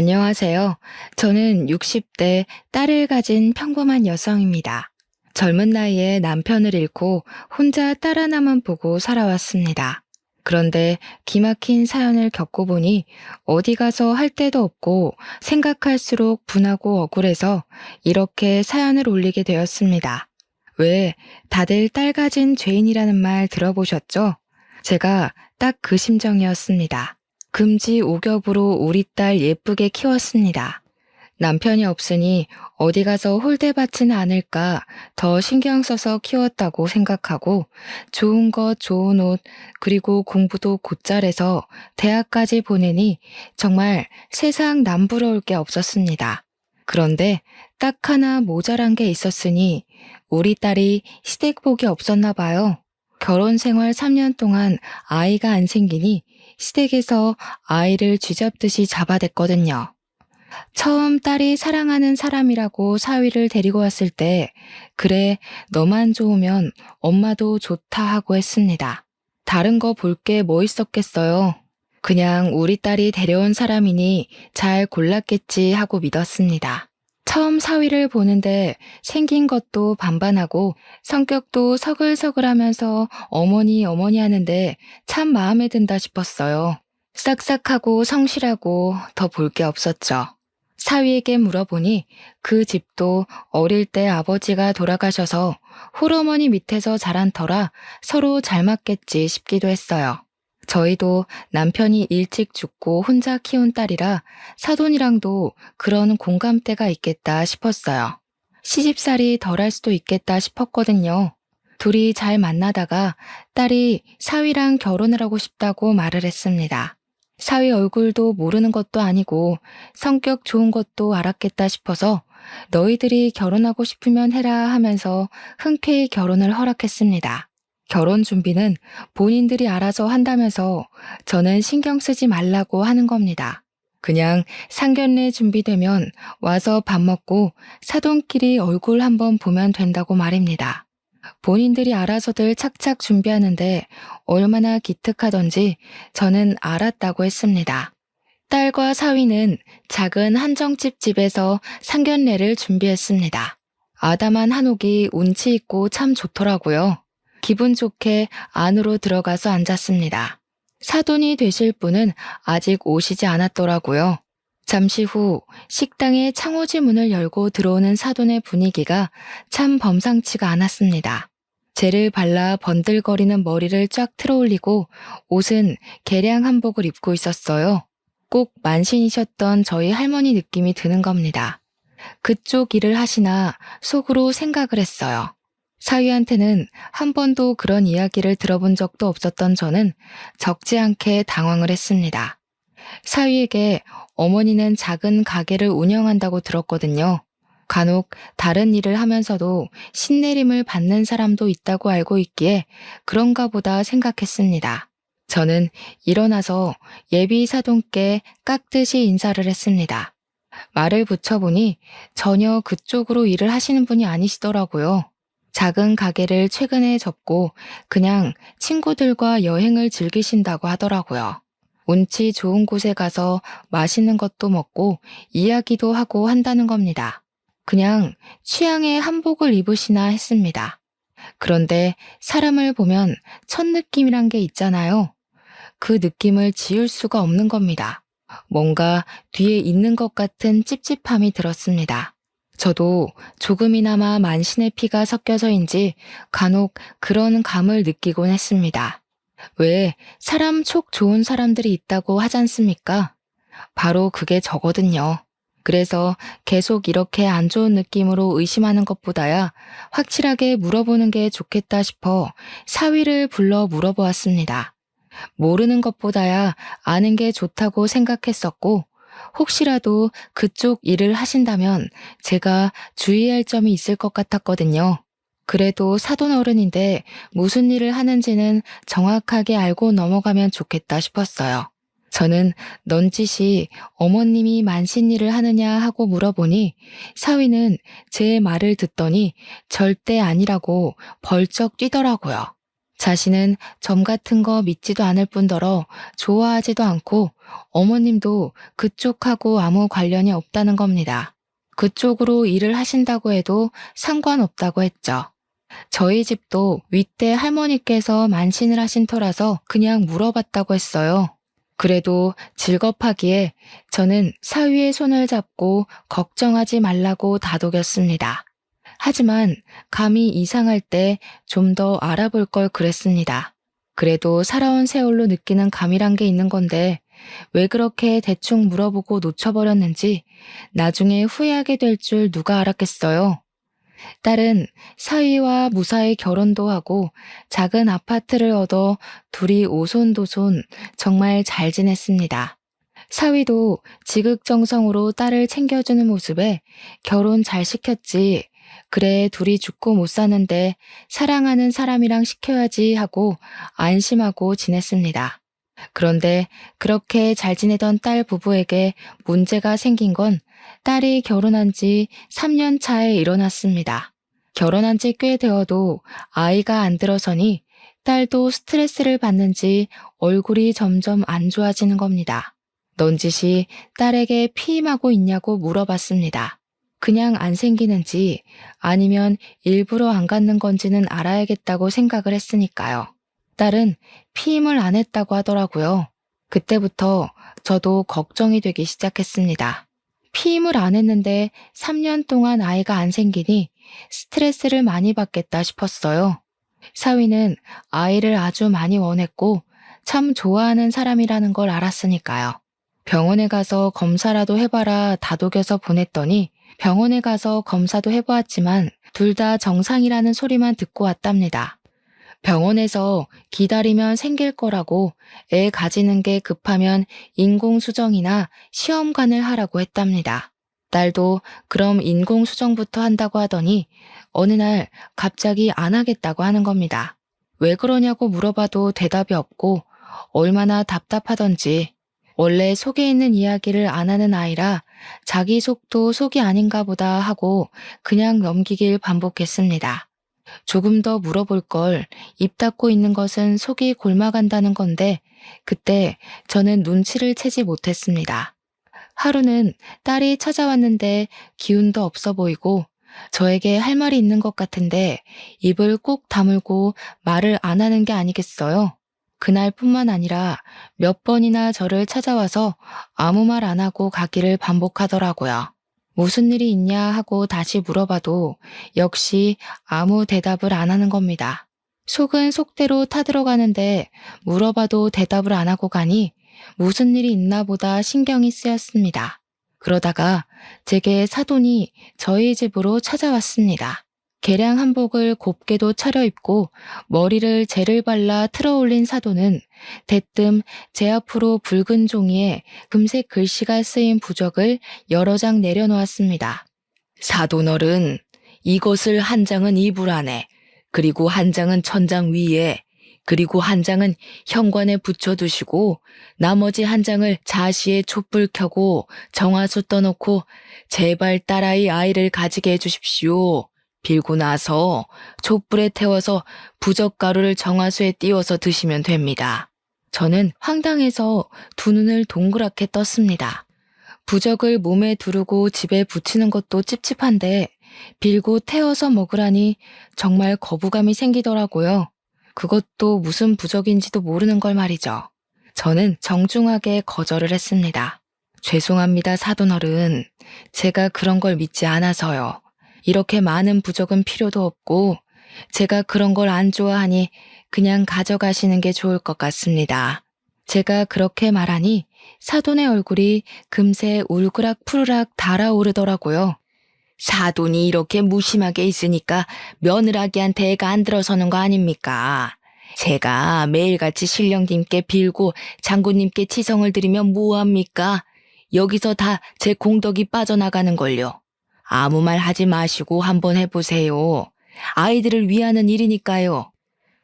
안녕하세요. 저는 60대 딸을 가진 평범한 여성입니다. 젊은 나이에 남편을 잃고 혼자 딸 하나만 보고 살아왔습니다. 그런데 기막힌 사연을 겪어보니 어디 가서 할 데도 없고 생각할수록 분하고 억울해서 이렇게 사연을 올리게 되었습니다. 왜 다들 딸 가진 죄인이라는 말 들어보셨죠? 제가 딱 그 심정이었습니다. 금지 오겹으로 우리 딸 예쁘게 키웠습니다. 남편이 없으니 어디 가서 홀대받지는 않을까 더 신경 써서 키웠다고 생각하고 좋은 것, 좋은 옷, 그리고 공부도 곧잘해서 대학까지 보내니 정말 세상 남부러울 게 없었습니다. 그런데 딱 하나 모자란 게 있었으니 우리 딸이 시댁복이 없었나 봐요. 결혼 생활 3년 동안 아이가 안 생기니 시댁에서 아이를 쥐잡듯이 잡아댔거든요. 처음 딸이 사랑하는 사람이라고 사위를 데리고 왔을 때, 그래, 너만 좋으면 엄마도 좋다 하고 했습니다. 다른 거 볼 게 뭐 있었겠어요. 그냥 우리 딸이 데려온 사람이니 잘 골랐겠지 하고 믿었습니다. 처음 사위를 보는데 생긴 것도 반반하고 성격도 서글서글하면서 어머니 어머니 하는데 참 마음에 든다 싶었어요. 싹싹하고 성실하고 더 볼 게 없었죠. 사위에게 물어보니 그 집도 어릴 때 아버지가 돌아가셔서 홀어머니 밑에서 자란 터라 서로 잘 맞겠지 싶기도 했어요. 저희도 남편이 일찍 죽고 혼자 키운 딸이라 사돈이랑도 그런 공감대가 있겠다 싶었어요. 시집살이 덜할 수도 있겠다 싶었거든요. 둘이 잘 만나다가 딸이 사위랑 결혼을 하고 싶다고 말을 했습니다. 사위 얼굴도 모르는 것도 아니고 성격 좋은 것도 알았겠다 싶어서 너희들이 결혼하고 싶으면 해라 하면서 흔쾌히 결혼을 허락했습니다. 결혼 준비는 본인들이 알아서 한다면서 저는 신경 쓰지 말라고 하는 겁니다. 그냥 상견례 준비되면 와서 밥 먹고 사돈끼리 얼굴 한번 보면 된다고 말입니다. 본인들이 알아서들 착착 준비하는데 얼마나 기특하던지 저는 알았다고 했습니다. 딸과 사위는 작은 한정집 집에서 상견례를 준비했습니다. 아담한 한옥이 운치 있고 참 좋더라고요. 기분 좋게 안으로 들어가서 앉았습니다. 사돈이 되실 분은 아직 오시지 않았더라고요. 잠시 후 식당의 창호지 문을 열고 들어오는 사돈의 분위기가 참 범상치가 않았습니다. 젤을 발라 번들거리는 머리를 쫙 틀어올리고 옷은 개량 한복을 입고 있었어요. 꼭 만신이셨던 저희 할머니 느낌이 드는 겁니다. 그쪽 일을 하시나 속으로 생각을 했어요. 사위한테는 한 번도 그런 이야기를 들어본 적도 없었던 저는 적지 않게 당황을 했습니다. 사위에게 어머니는 작은 가게를 운영한다고 들었거든요. 간혹 다른 일을 하면서도 신내림을 받는 사람도 있다고 알고 있기에 그런가 보다 생각했습니다. 저는 일어나서 예비 사돈께 깍듯이 인사를 했습니다. 말을 붙여보니 전혀 그쪽으로 일을 하시는 분이 아니시더라고요. 작은 가게를 최근에 접고 그냥 친구들과 여행을 즐기신다고 하더라고요. 운치 좋은 곳에 가서 맛있는 것도 먹고 이야기도 하고 한다는 겁니다. 그냥 취향의 한복을 입으시나 했습니다. 그런데 사람을 보면 첫 느낌이란 게 있잖아요. 그 느낌을 지울 수가 없는 겁니다. 뭔가 뒤에 있는 것 같은 찝찝함이 들었습니다. 저도 조금이나마 만신의 피가 섞여서인지 간혹 그런 감을 느끼곤 했습니다. 왜 사람 촉 좋은 사람들이 있다고 하지 않습니까? 바로 그게 저거든요. 그래서 계속 이렇게 안 좋은 느낌으로 의심하는 것보다야 확실하게 물어보는 게 좋겠다 싶어 사위를 불러 물어보았습니다. 모르는 것보다야 아는 게 좋다고 생각했었고 혹시라도 그쪽 일을 하신다면 제가 주의할 점이 있을 것 같았거든요. 그래도 사돈 어른인데 무슨 일을 하는지는 정확하게 알고 넘어가면 좋겠다 싶었어요. 저는 넌지시 어머님이 만신 일을 하느냐 하고 물어보니 사위는 제 말을 듣더니 절대 아니라고 벌쩍 뛰더라고요. 자신은 점 같은 거 믿지도 않을 뿐더러 좋아하지도 않고 어머님도 그쪽하고 아무 관련이 없다는 겁니다. 그쪽으로 일을 하신다고 해도 상관없다고 했죠. 저희 집도 윗대 할머니께서 만신을 하신 터라서 그냥 물어봤다고 했어요. 그래도 질겁하기에 저는 사위의 손을 잡고 걱정하지 말라고 다독였습니다. 하지만 감이 이상할 때 좀 더 알아볼 걸 그랬습니다. 그래도 살아온 세월로 느끼는 감이란 게 있는 건데 왜 그렇게 대충 물어보고 놓쳐버렸는지 나중에 후회하게 될 줄 누가 알았겠어요. 딸은 사위와 무사히 결혼도 하고 작은 아파트를 얻어 둘이 오손도손 정말 잘 지냈습니다. 사위도 지극정성으로 딸을 챙겨주는 모습에 결혼 잘 시켰지. 그래 둘이 죽고 못 사는데 사랑하는 사람이랑 시켜야지 하고 안심하고 지냈습니다. 그런데 그렇게 잘 지내던 딸 부부에게 문제가 생긴 건 딸이 결혼한 지 3년 차에 일어났습니다. 결혼한 지 꽤 되어도 아이가 안 들어서니 딸도 스트레스를 받는지 얼굴이 점점 안 좋아지는 겁니다. 넌지시 딸에게 피임하고 있냐고 물어봤습니다. 그냥 안 생기는지 아니면 일부러 안 갖는 건지는 알아야겠다고 생각을 했으니까요. 딸은 피임을 안 했다고 하더라고요. 그때부터 저도 걱정이 되기 시작했습니다. 피임을 안 했는데 3년 동안 아이가 안 생기니 스트레스를 많이 받겠다 싶었어요. 사위는 아이를 아주 많이 원했고 참 좋아하는 사람이라는 걸 알았으니까요. 병원에 가서 검사라도 해봐라 다독여서 보냈더니 병원에 가서 검사도 해보았지만 둘 다 정상이라는 소리만 듣고 왔답니다. 병원에서 기다리면 생길 거라고 애 가지는 게 급하면 인공수정이나 시험관을 하라고 했답니다. 딸도 그럼 인공수정부터 한다고 하더니 어느 날 갑자기 안 하겠다고 하는 겁니다. 왜 그러냐고 물어봐도 대답이 없고 얼마나 답답하던지 원래 속에 있는 이야기를 안 하는 아이라 자기 속도 속이 아닌가 보다 하고 그냥 넘기길 반복했습니다. 조금 더 물어볼 걸 입 닫고 있는 것은 속이 골마간다는 건데 그때 저는 눈치를 채지 못했습니다. 하루는 딸이 찾아왔는데 기운도 없어 보이고 저에게 할 말이 있는 것 같은데 입을 꼭 다물고 말을 안 하는 게 아니겠어요? 그날뿐만 아니라 몇 번이나 저를 찾아와서 아무 말 안 하고 가기를 반복하더라고요. 무슨 일이 있냐 하고 다시 물어봐도 역시 아무 대답을 안 하는 겁니다. 속은 속대로 타들어가는데 물어봐도 대답을 안 하고 가니 무슨 일이 있나 보다 신경이 쓰였습니다. 그러다가 제게 사돈이 저희 집으로 찾아왔습니다. 개량 한복을 곱게도 차려입고 머리를 젤을 발라 틀어올린 사돈은 대뜸 제 앞으로 붉은 종이에 금색 글씨가 쓰인 부적을 여러 장 내려놓았습니다. 사돈어른, 이것을 한 장은 이불 안에, 그리고 한 장은 천장 위에, 그리고 한 장은 현관에 붙여두시고 나머지 한 장을 자시에 촛불 켜고 정화수 떠놓고 제발 딸아이 아이를 가지게 해주십시오. 빌고 나서 촛불에 태워서 부적가루를 정화수에 띄워서 드시면 됩니다. 저는 황당해서 두 눈을 동그랗게 떴습니다. 부적을 몸에 두르고 집에 붙이는 것도 찝찝한데 빌고 태워서 먹으라니 정말 거부감이 생기더라고요. 그것도 무슨 부적인지도 모르는 걸 말이죠. 저는 정중하게 거절을 했습니다. 죄송합니다, 사돈어른. 제가 그런 걸 믿지 않아서요. 이렇게 많은 부적은 필요도 없고 제가 그런 걸 안 좋아하니 그냥 가져가시는 게 좋을 것 같습니다. 제가 그렇게 말하니 사돈의 얼굴이 금세 울그락 푸르락 달아오르더라고요. 사돈이 이렇게 무심하게 있으니까 며느라기한테 애가 안 들어서는 거 아닙니까? 제가 매일같이 신령님께 빌고 장군님께 치성을 드리면 뭐합니까? 여기서 다 제 공덕이 빠져나가는 걸요. 아무 말 하지 마시고 한번 해보세요. 아이들을 위하는 일이니까요.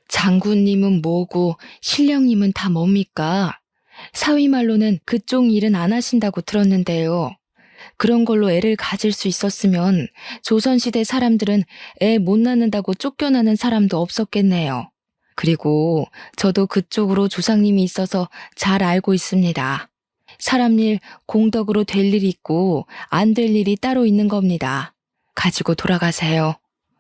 장군님은 뭐고 신령님은 다 뭡니까? 사위 말로는 그쪽 일은 안 하신다고 들었는데요. 그런 걸로 애를 가질 수 있었으면 조선시대 사람들은 애 못 낳는다고 쫓겨나는 사람도 없었겠네요. 그리고 저도 그쪽으로 조상님이 있어서 잘 알고 있습니다. 사람 일 공덕으로 될 일이 있고 안 될 일이 따로 있는 겁니다. 가지고 돌아가세요.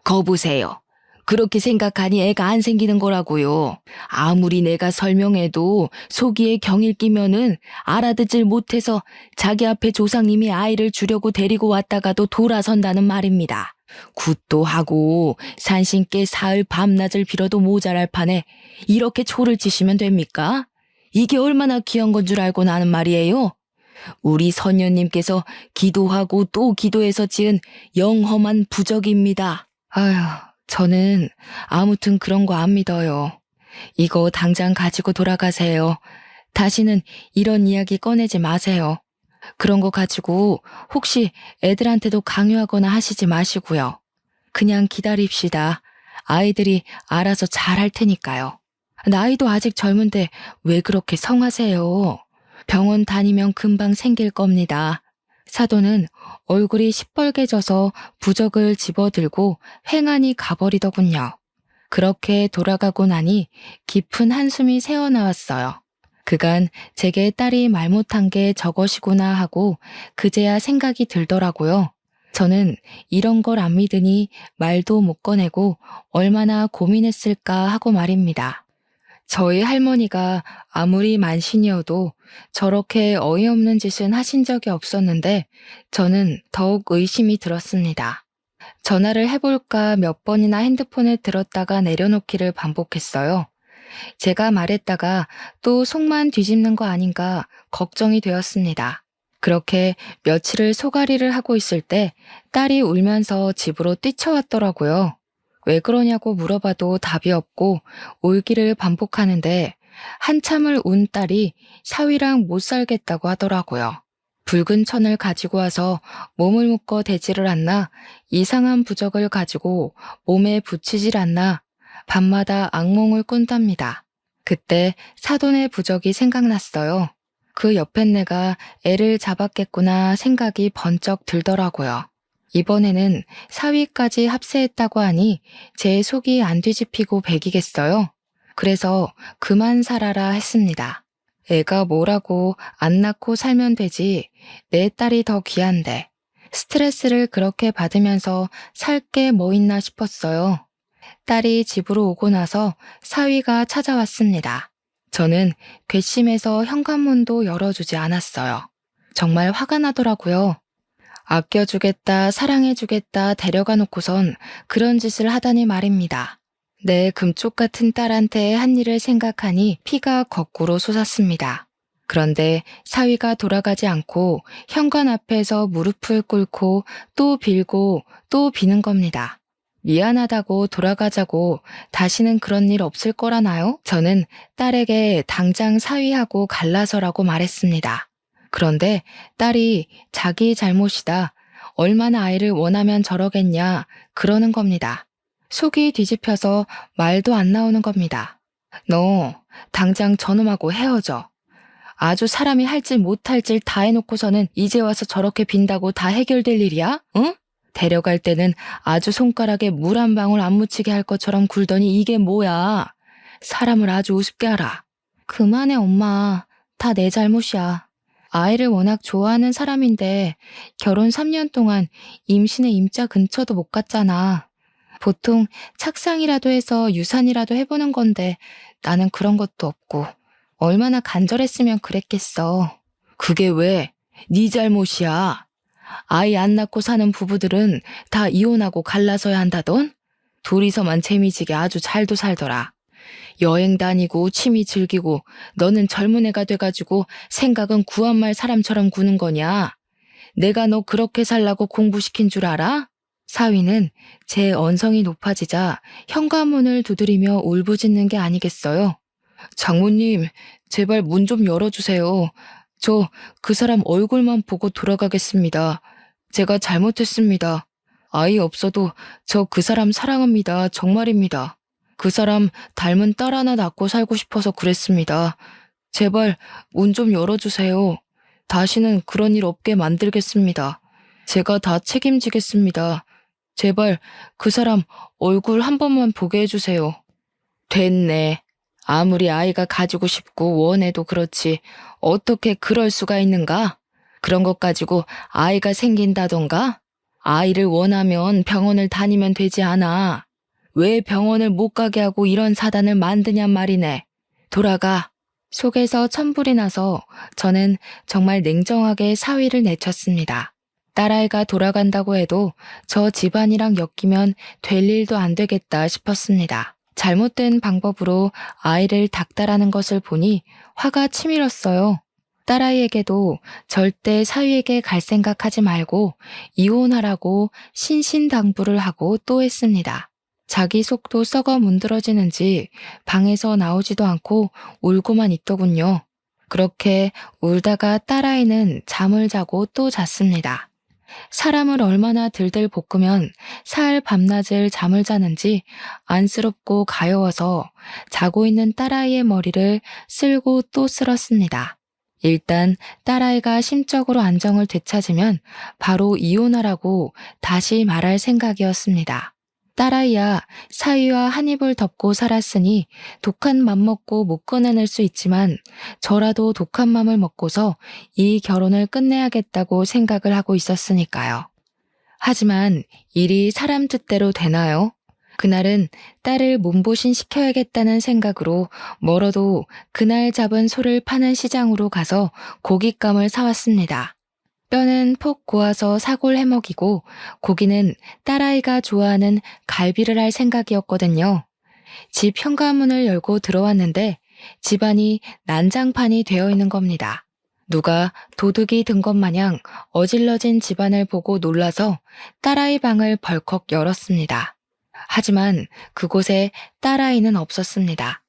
거보세요. 그렇게 생각하니 애가 안 생기는 거라고요. 아무리 내가 설명해도 속이에 경일 끼면은 알아듣질 못해서 자기 앞에 조상님이 아이를 주려고 데리고 왔다가도 돌아선다는 말입니다. 굿도 하고 산신께 사흘 밤낮을 빌어도 모자랄 판에 이렇게 초를 치시면 됩니까? 이게 얼마나 귀한 건 줄 알고 나는 말이에요. 우리 선녀님께서 기도하고 또 기도해서 지은 영험한 부적입니다. 아휴, 저는 아무튼 그런 거 안 믿어요. 이거 당장 가지고 돌아가세요. 다시는 이런 이야기 꺼내지 마세요. 그런 거 가지고 혹시 애들한테도 강요하거나 하시지 마시고요. 그냥 기다립시다. 아이들이 알아서 잘 할 테니까요. 나이도 아직 젊은데 왜 그렇게 성하세요? 병원 다니면 금방 생길 겁니다. 사도는 얼굴이 시뻘개져서 부적을 집어들고 횡하니 가버리더군요. 그렇게 돌아가고 나니 깊은 한숨이 새어나왔어요. 그간 제게 딸이 말 못한 게 저것이구나 하고 그제야 생각이 들더라고요. 저는 이런 걸 안 믿으니 말도 못 꺼내고 얼마나 고민했을까 하고 말입니다. 저희 할머니가 아무리 만신이어도 저렇게 어이없는 짓은 하신 적이 없었는데 저는 더욱 의심이 들었습니다. 전화를 해볼까 몇 번이나 핸드폰을 들었다가 내려놓기를 반복했어요. 제가 말했다가 또 속만 뒤집는 거 아닌가 걱정이 되었습니다. 그렇게 며칠을 소가리를 하고 있을 때 딸이 울면서 집으로 뛰쳐왔더라고요. 왜 그러냐고 물어봐도 답이 없고 울기를 반복하는데 한참을 운 딸이 사위랑 못 살겠다고 하더라고요. 붉은 천을 가지고 와서 몸을 묶어 대지를 않나 이상한 부적을 가지고 몸에 붙이질 않나 밤마다 악몽을 꾼답니다. 그때 사돈의 부적이 생각났어요. 그 옆엔 내가 애를 잡았겠구나 생각이 번쩍 들더라고요. 이번에는 사위까지 합세했다고 하니 제 속이 안 뒤집히고 배기겠어요. 그래서 그만 살아라 했습니다. 애가 뭐라고 안 낳고 살면 되지 내 딸이 더 귀한데 스트레스를 그렇게 받으면서 살 게 뭐 있나 싶었어요. 딸이 집으로 오고 나서 사위가 찾아왔습니다. 저는 괘씸해서 현관문도 열어주지 않았어요. 정말 화가 나더라고요. 아껴주겠다, 사랑해주겠다 데려가 놓고선 그런 짓을 하다니 말입니다. 내 금쪽 같은 딸한테 한 일을 생각하니 피가 거꾸로 솟았습니다. 그런데 사위가 돌아가지 않고 현관 앞에서 무릎을 꿇고 또 빌고 또 비는 겁니다. 미안하다고 돌아가자고 다시는 그런 일 없을 거라나요? 저는 딸에게 당장 사위하고 갈라서라고 말했습니다. 그런데 딸이 자기 잘못이다. 얼마나 아이를 원하면 저러겠냐. 그러는 겁니다. 속이 뒤집혀서 말도 안 나오는 겁니다. 너 당장 저놈하고 헤어져. 아주 사람이 할 질 못할 질 다 해놓고서는 이제 와서 저렇게 빈다고 다 해결될 일이야? 응? 데려갈 때는 아주 손가락에 물 한 방울 안 묻히게 할 것처럼 굴더니 이게 뭐야. 사람을 아주 우습게 하라. 그만해 엄마. 다 내 잘못이야. 아이를 워낙 좋아하는 사람인데 결혼 3년 동안 임신의 임자 근처도 못 갔잖아. 보통 착상이라도 해서 유산이라도 해보는 건데 나는 그런 것도 없고 얼마나 간절했으면 그랬겠어. 그게 왜? 네 잘못이야. 아이 안 낳고 사는 부부들은 다 이혼하고 갈라서야 한다던? 둘이서만 재미지게 아주 잘도 살더라. 여행 다니고 취미 즐기고 너는 젊은 애가 돼가지고 생각은 구한말 사람처럼 구는 거냐? 내가 너 그렇게 살라고 공부시킨 줄 알아? 사위는 제 언성이 높아지자 현관문을 두드리며 울부짖는 게 아니겠어요? 장모님, 제발 문 좀 열어주세요. 저 그 사람 얼굴만 보고 돌아가겠습니다. 제가 잘못했습니다. 아이 없어도 저 그 사람 사랑합니다. 정말입니다. 그 사람 닮은 딸 하나 낳고 살고 싶어서 그랬습니다. 제발 문 좀 열어주세요. 다시는 그런 일 없게 만들겠습니다. 제가 다 책임지겠습니다. 제발 그 사람 얼굴 한 번만 보게 해주세요. 됐네. 아무리 아이가 가지고 싶고 원해도 그렇지. 어떻게 그럴 수가 있는가? 그런 것 가지고 아이가 생긴다던가? 아이를 원하면 병원을 다니면 되지 않아. 왜 병원을 못 가게 하고 이런 사단을 만드냔 말이네. 돌아가. 속에서 천불이 나서 저는 정말 냉정하게 사위를 내쳤습니다. 딸아이가 돌아간다고 해도 저 집안이랑 엮이면 될 일도 안 되겠다 싶었습니다. 잘못된 방법으로 아이를 닥달하는 것을 보니 화가 치밀었어요. 딸아이에게도 절대 사위에게 갈 생각하지 말고 이혼하라고 신신당부를 하고 또 했습니다. 자기 속도 썩어 문드러지는지 방에서 나오지도 않고 울고만 있더군요. 그렇게 울다가 딸아이는 잠을 자고 또 잤습니다. 사람을 얼마나 들들 볶으면 사흘 밤낮을 잠을 자는지 안쓰럽고 가여워서 자고 있는 딸아이의 머리를 쓸고 또 쓸었습니다. 일단 딸아이가 심적으로 안정을 되찾으면 바로 이혼하라고 다시 말할 생각이었습니다. 딸아이야, 사위와 한 입을 덮고 살았으니 독한 맘 먹고 못 꺼내낼 수 있지만 저라도 독한 맘을 먹고서 이 결혼을 끝내야겠다고 생각을 하고 있었으니까요. 하지만 일이 사람 뜻대로 되나요? 그날은 딸을 몸보신 시켜야겠다는 생각으로 멀어도 그날 잡은 소를 파는 시장으로 가서 고깃감을 사왔습니다. 뼈는 푹 고아서 사골 해먹이고 고기는 딸아이가 좋아하는 갈비를 할 생각이었거든요. 집 현관문을 열고 들어왔는데 집안이 난장판이 되어 있는 겁니다. 누가 도둑이 든 것 마냥 어질러진 집안을 보고 놀라서 딸아이 방을 벌컥 열었습니다. 하지만 그곳에 딸아이는 없었습니다.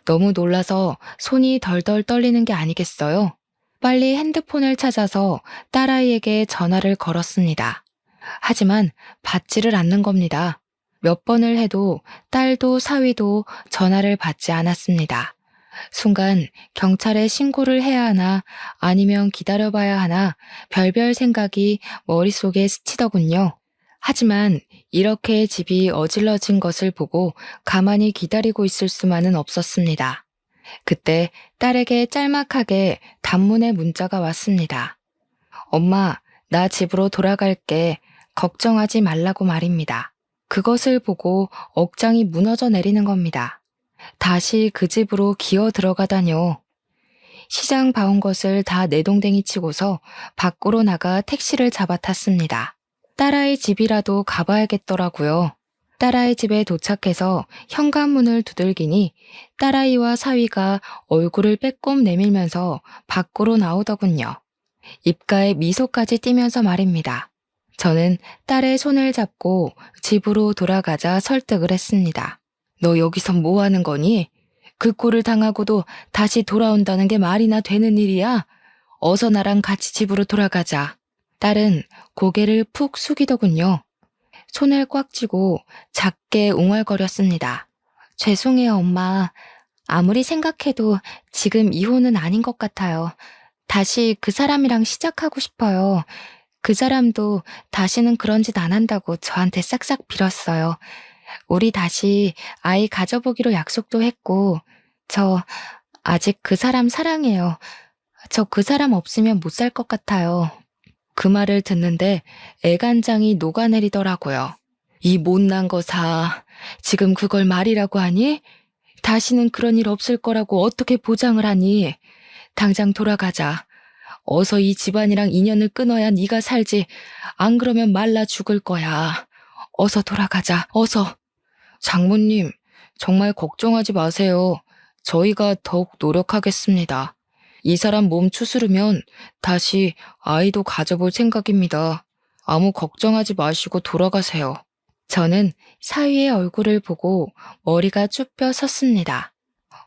너무 놀라서 손이 덜덜 떨리는 게 아니겠어요? 빨리 핸드폰을 찾아서 딸아이에게 전화를 걸었습니다. 하지만 받지를 않는 겁니다. 몇 번을 해도 딸도 사위도 전화를 받지 않았습니다. 순간 경찰에 신고를 해야 하나 아니면 기다려봐야 하나 별별 생각이 머릿속에 스치더군요. 하지만 이렇게 집이 어질러진 것을 보고 가만히 기다리고 있을 수만은 없었습니다. 그때 딸에게 짤막하게 단문의 문자가 왔습니다. 엄마, 나 집으로 돌아갈게. 걱정하지 말라고 말입니다. 그것을 보고 억장이 무너져 내리는 겁니다. 다시 그 집으로 기어 들어가다뇨. 시장 봐온 것을 다 내동댕이 치고서 밖으로 나가 택시를 잡아 탔습니다. 딸아이 집이라도 가봐야겠더라고요. 딸아이 집에 도착해서 현관문을 두들기니 딸아이와 사위가 얼굴을 빼꼼 내밀면서 밖으로 나오더군요. 입가에 미소까지 띠면서 말입니다. 저는 딸의 손을 잡고 집으로 돌아가자 설득을 했습니다. 너 여기서 뭐 하는 거니? 그 꼴을 당하고도 다시 돌아온다는 게 말이나 되는 일이야? 어서 나랑 같이 집으로 돌아가자. 딸은 고개를 푹 숙이더군요. 손을 꽉 쥐고 작게 웅얼거렸습니다. 죄송해요, 엄마. 아무리 생각해도 지금 이혼은 아닌 것 같아요. 다시 그 사람이랑 시작하고 싶어요. 그 사람도 다시는 그런 짓 안 한다고 저한테 싹싹 빌었어요. 우리 다시 아이 가져보기로 약속도 했고, 저 아직 그 사람 사랑해요. 저 그 사람 없으면 못 살 것 같아요. 그 말을 듣는데 애간장이 녹아내리더라고요. 이 못난 거사, 지금 그걸 말이라고 하니? 다시는 그런 일 없을 거라고 어떻게 보장을 하니? 당장 돌아가자. 어서 이 집안이랑 인연을 끊어야 네가 살지. 안 그러면 말라 죽을 거야. 어서 돌아가자. 어서. 장모님, 정말 걱정하지 마세요. 저희가 더욱 노력하겠습니다. 이 사람 몸 추스르면 다시 아이도 가져볼 생각입니다. 아무 걱정하지 마시고 돌아가세요. 저는 사위의 얼굴을 보고 머리가 쭈뼛 섰습니다.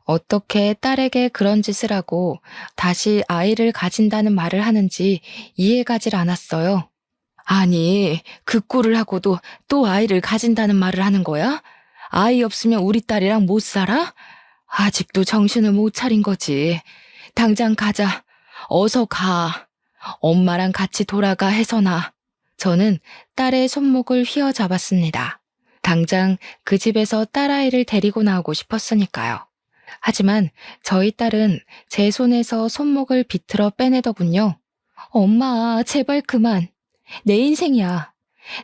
어떻게 딸에게 그런 짓을 하고 다시 아이를 가진다는 말을 하는지 이해가질 않았어요. 아니, 그 꼴을 하고도 또 아이를 가진다는 말을 하는 거야? 아이 없으면 우리 딸이랑 못 살아? 아직도 정신을 못 차린 거지. 당장 가자. 어서 가. 엄마랑 같이 돌아가 해서나. 저는 딸의 손목을 휘어잡았습니다. 당장 그 집에서 딸아이를 데리고 나오고 싶었으니까요. 하지만 저희 딸은 제 손에서 손목을 비틀어 빼내더군요. 엄마, 제발 그만. 내 인생이야.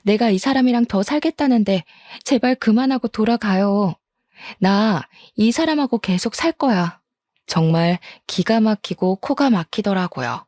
내가 이 사람이랑 더 살겠다는데 제발 그만하고 돌아가요. 나 이 사람하고 계속 살 거야. 정말 기가 막히고 코가 막히더라고요.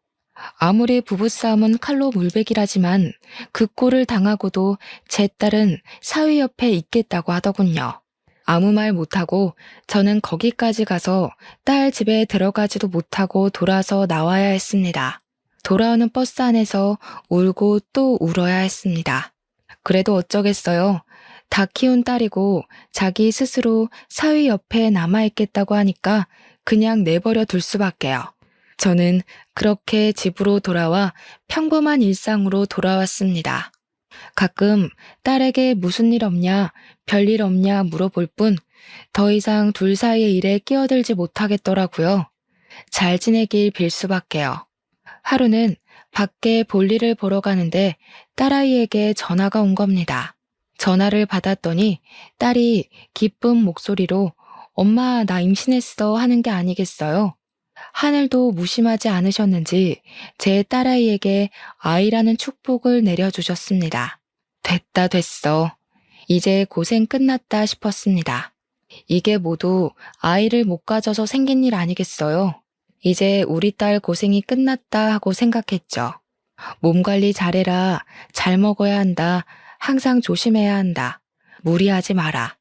아무리 부부싸움은 칼로 물베기라지만 그 꼴을 당하고도 제 딸은 사위 옆에 있겠다고 하더군요. 아무 말 못하고 저는 거기까지 가서 딸 집에 들어가지도 못하고 돌아서 나와야 했습니다. 돌아오는 버스 안에서 울고 또 울어야 했습니다. 그래도 어쩌겠어요. 다 키운 딸이고 자기 스스로 사위 옆에 남아있겠다고 하니까 그냥 내버려 둘 수밖에요. 저는 그렇게 집으로 돌아와 평범한 일상으로 돌아왔습니다. 가끔 딸에게 무슨 일 없냐, 별일 없냐 물어볼 뿐 더 이상 둘 사이의 일에 끼어들지 못하겠더라고요. 잘 지내길 빌 수밖에요. 하루는 밖에 볼일을 보러 가는데 딸아이에게 전화가 온 겁니다. 전화를 받았더니 딸이 기쁜 목소리로 엄마 나 임신했어 하는 게 아니겠어요. 하늘도 무심하지 않으셨는지 제 딸아이에게 아이라는 축복을 내려주셨습니다. 됐다 됐어. 이제 고생 끝났다 싶었습니다. 이게 모두 아이를 못 가져서 생긴 일 아니겠어요. 이제 우리 딸 고생이 끝났다 하고 생각했죠. 몸 관리 잘해라. 잘 먹어야 한다. 항상 조심해야 한다. 무리하지 마라.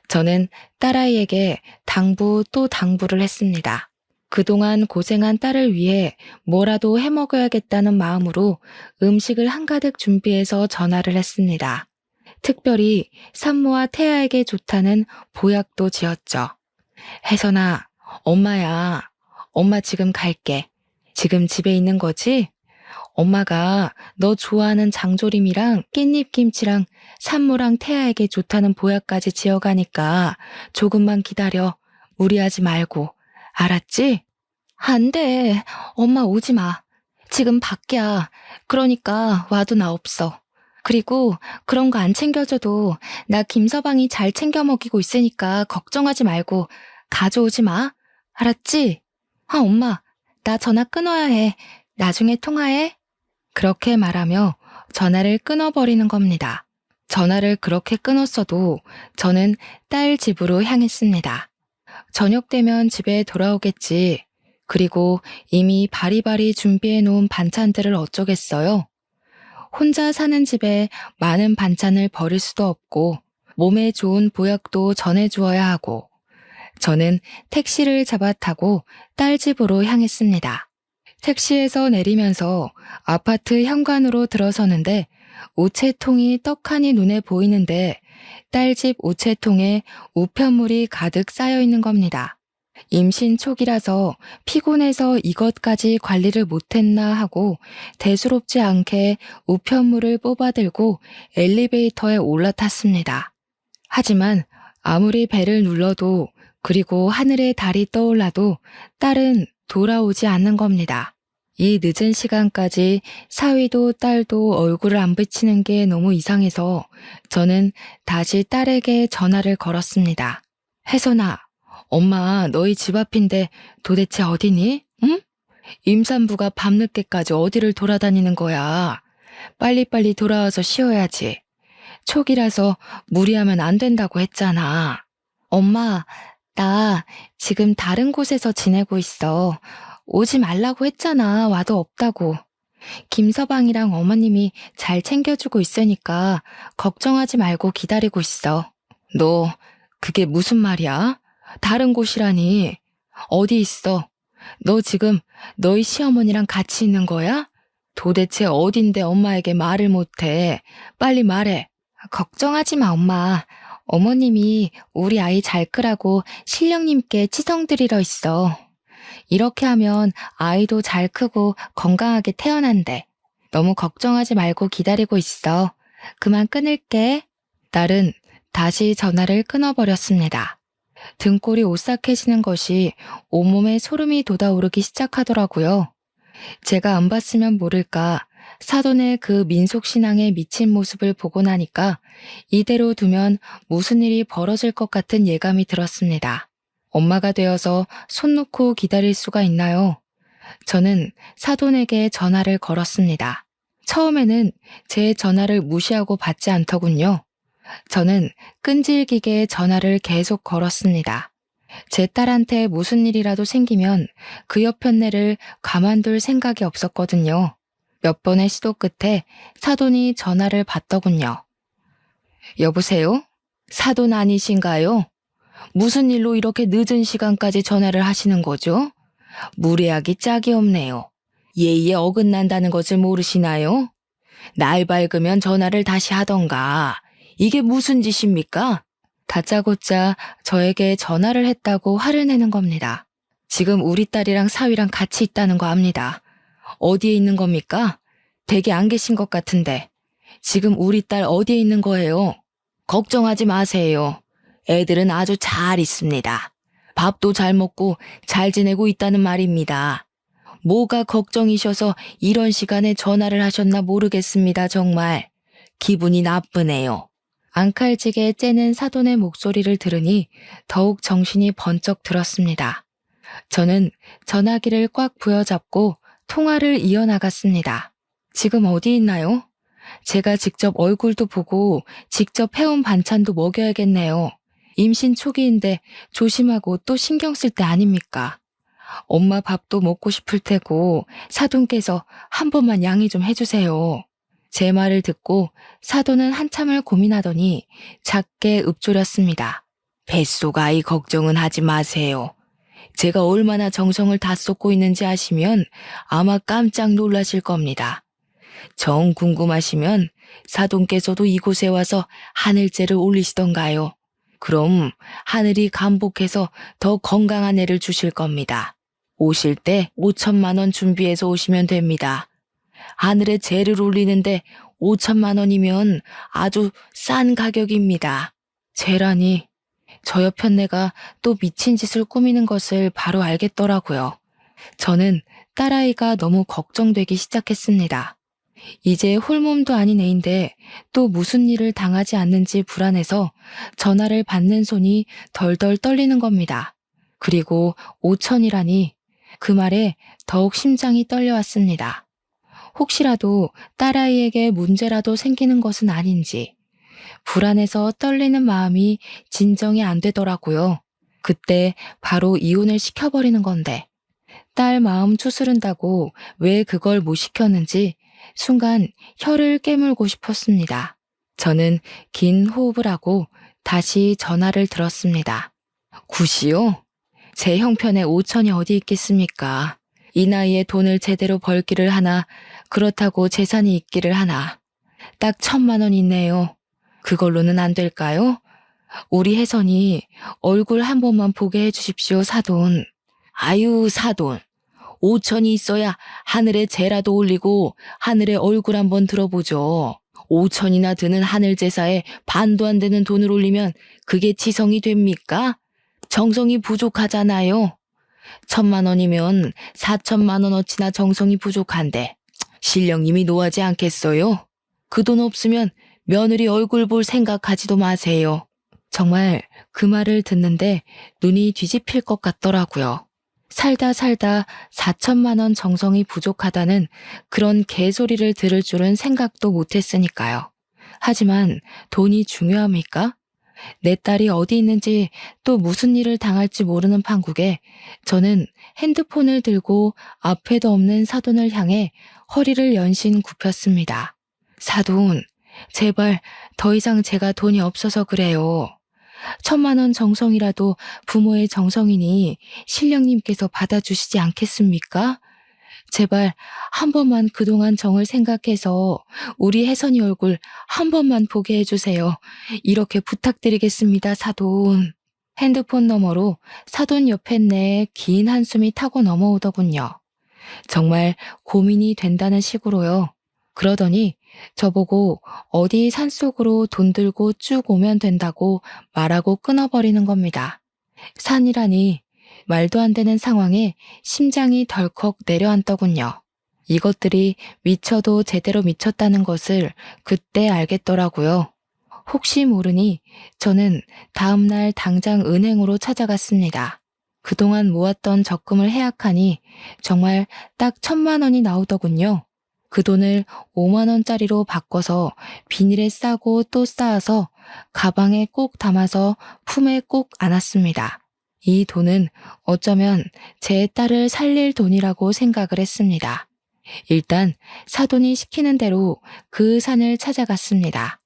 저는 딸아이에게 당부 또 당부를 했습니다. 그동안 고생한 딸을 위해 뭐라도 해먹어야겠다는 마음으로 음식을 한가득 준비해서 전화를 했습니다. 특별히 산모와 태아에게 좋다는 보약도 지었죠. 혜선아, 엄마야. 엄마 지금 갈게. 지금 집에 있는 거지? 엄마가 너 좋아하는 장조림이랑 깻잎김치랑 산모랑 태아에게 좋다는 보약까지 지어가니까 조금만 기다려. 무리하지 말고. 알았지? 안 돼. 엄마 오지 마. 지금 밖이야. 그러니까 와도 나 없어. 그리고 그런 거 안 챙겨줘도 나 김서방이 잘 챙겨 먹이고 있으니까 걱정하지 말고 가져오지 마. 알았지? 아, 엄마. 나 전화 끊어야 해. 나중에 통화해. 그렇게 말하며 전화를 끊어버리는 겁니다. 전화를 그렇게 끊었어도 저는 딸 집으로 향했습니다. 저녁 되면 집에 돌아오겠지. 그리고 이미 바리바리 준비해 놓은 반찬들을 어쩌겠어요. 혼자 사는 집에 많은 반찬을 버릴 수도 없고 몸에 좋은 보약도 전해주어야 하고 저는 택시를 잡아 타고 딸 집으로 향했습니다. 택시에서 내리면서 아파트 현관으로 들어서는데 우체통이 떡하니 눈에 보이는데 딸 집 우체통에 우편물이 가득 쌓여 있는 겁니다. 임신 초기라서 피곤해서 이것까지 관리를 못했나 하고 대수롭지 않게 우편물을 뽑아들고 엘리베이터에 올라탔습니다. 하지만 아무리 배를 눌러도 그리고 하늘에 달이 떠올라도 딸은 돌아오지 않는 겁니다. 이 늦은 시간까지 사위도 딸도 얼굴을 안 비치는 게 너무 이상해서 저는 다시 딸에게 전화를 걸었습니다. 혜선아, 엄마 너희 집 앞인데 도대체 어디니? 응? 임산부가 밤늦게까지 어디를 돌아다니는 거야. 빨리빨리 돌아와서 쉬어야지. 초기라서 무리하면 안 된다고 했잖아. 엄마, 나 지금 다른 곳에서 지내고 있어. 오지 말라고 했잖아. 와도 없다고. 김서방이랑 어머님이 잘 챙겨주고 있으니까 걱정하지 말고 기다리고 있어. 너 그게 무슨 말이야? 다른 곳이라니. 어디 있어? 너 지금 너희 시어머니랑 같이 있는 거야? 도대체 어딘데 엄마에게 말을 못해. 빨리 말해. 걱정하지 마, 엄마. 어머님이 우리 아이 잘 크라고 신령님께 치성 드리러 있어. 이렇게 하면 아이도 잘 크고 건강하게 태어난대. 너무 걱정하지 말고 기다리고 있어. 그만 끊을게. 딸은 다시 전화를 끊어버렸습니다. 등골이 오싹해지는 것이 온몸에 소름이 돋아오르기 시작하더라고요. 제가 안 봤으면 모를까 사돈의 그 민속신앙에 미친 모습을 보고 나니까 이대로 두면 무슨 일이 벌어질 것 같은 예감이 들었습니다. 엄마가 되어서 손 놓고 기다릴 수가 있나요? 저는 사돈에게 전화를 걸었습니다. 처음에는 제 전화를 무시하고 받지 않더군요. 저는 끈질기게 전화를 계속 걸었습니다. 제 딸한테 무슨 일이라도 생기면 그 여편네를 가만둘 생각이 없었거든요. 몇 번의 시도 끝에 사돈이 전화를 받더군요. 여보세요? 사돈 아니신가요? 무슨 일로 이렇게 늦은 시간까지 전화를 하시는 거죠? 무례하기 짝이 없네요. 예의에 어긋난다는 것을 모르시나요? 날 밝으면 전화를 다시 하던가. 이게 무슨 짓입니까? 다짜고짜 저에게 전화를 했다고 화를 내는 겁니다. 지금 우리 딸이랑 사위랑 같이 있다는 거 압니다. 어디에 있는 겁니까? 댁에 안 계신 것 같은데. 지금 우리 딸 어디에 있는 거예요? 걱정하지 마세요. 애들은 아주 잘 있습니다. 밥도 잘 먹고 잘 지내고 있다는 말입니다. 뭐가 걱정이셔서 이런 시간에 전화를 하셨나 모르겠습니다, 정말. 기분이 나쁘네요. 앙칼지게 째는 사돈의 목소리를 들으니 더욱 정신이 번쩍 들었습니다. 저는 전화기를 꽉 부여잡고 통화를 이어나갔습니다. 지금 어디 있나요? 제가 직접 얼굴도 보고 직접 해온 반찬도 먹여야겠네요. 임신 초기인데 조심하고 또 신경 쓸 때 아닙니까? 엄마 밥도 먹고 싶을 테고 사돈께서 한 번만 양해 좀 해주세요. 제 말을 듣고 사돈은 한참을 고민하더니 작게 읊조렸습니다. 뱃속 아이 걱정은 하지 마세요. 제가 얼마나 정성을 다 쏟고 있는지 아시면 아마 깜짝 놀라실 겁니다. 정 궁금하시면 사돈께서도 이곳에 와서 하늘째를 올리시던가요. 그럼 하늘이 감복해서 더 건강한 애를 주실 겁니다. 오실 때 5천만 원 준비해서 오시면 됩니다. 하늘에 재를 올리는데 5천만 원이면 아주 싼 가격입니다. 재라니, 저 여편네가 또 미친 짓을 꾸미는 것을 바로 알겠더라고요. 저는 딸아이가 너무 걱정되기 시작했습니다. 이제 홀몸도 아닌 애인데 또 무슨 일을 당하지 않는지 불안해서 전화를 받는 손이 덜덜 떨리는 겁니다. 그리고 5천이라니 그 말에 더욱 심장이 떨려왔습니다. 혹시라도 딸아이에게 문제라도 생기는 것은 아닌지 불안해서 떨리는 마음이 진정이 안 되더라고요. 그때 바로 이혼을 시켜버리는 건데 딸 마음 추스른다고 왜 그걸 못 시켰는지 순간 혀를 깨물고 싶었습니다. 저는 긴 호흡을 하고 다시 전화를 들었습니다. 구시오? 제 형편에 5천이 어디 있겠습니까? 이 나이에 돈을 제대로 벌기를 하나, 그렇다고 재산이 있기를 하나. 딱 1,000만 원 있네요. 그걸로는 안 될까요? 우리 혜선이 얼굴 한 번만 보게 해주십시오, 사돈. 아유, 사돈. 5천이 있어야 하늘에 재라도 올리고 하늘에 얼굴 한번 들어보죠. 5천이나 드는 하늘 제사에 반도 안 되는 돈을 올리면 그게 지성이 됩니까? 정성이 부족하잖아요. 1,000만 원이면 4천만 원어치나 정성이 부족한데 신령님이 노하지 않겠어요? 그 돈 없으면 며느리 얼굴 볼 생각하지도 마세요. 정말 그 말을 듣는데 눈이 뒤집힐 것 같더라고요. 살다 4천만 원 정성이 부족하다는 그런 개소리를 들을 줄은 생각도 못했으니까요. 하지만 돈이 중요합니까? 내 딸이 어디 있는지 또 무슨 일을 당할지 모르는 판국에 저는 핸드폰을 들고 앞에도 없는 사돈을 향해 허리를 연신 굽혔습니다. 사돈, 제발 더 이상 제가 돈이 없어서 그래요. 1,000만 원 정성이라도 부모의 정성이니 신령님께서 받아주시지 않겠습니까? 제발 한 번만 그동안 정을 생각해서 우리 혜선이 얼굴 한 번만 보게 해주세요. 이렇게 부탁드리겠습니다, 사돈. 핸드폰 너머로 사돈 옆에 내 긴 한숨이 타고 넘어오더군요. 정말 고민이 된다는 식으로요. 그러더니 저보고 어디 산속으로 돈 들고 쭉 오면 된다고 말하고 끊어버리는 겁니다. 산이라니 말도 안 되는 상황에 심장이 덜컥 내려앉더군요. 이것들이 미쳐도 제대로 미쳤다는 것을 그때 알겠더라고요. 혹시 모르니 저는 다음날 당장 은행으로 찾아갔습니다. 그동안 모았던 적금을 해약하니 정말 딱 1,000만 원이 나오더군요. 그 돈을 5만 원짜리로 바꿔서 비닐에 싸고 또 쌓아서 가방에 꼭 담아서 품에 꼭 안았습니다. 이 돈은 어쩌면 제 딸을 살릴 돈이라고 생각을 했습니다. 일단 사돈이 시키는 대로 그 산을 찾아갔습니다.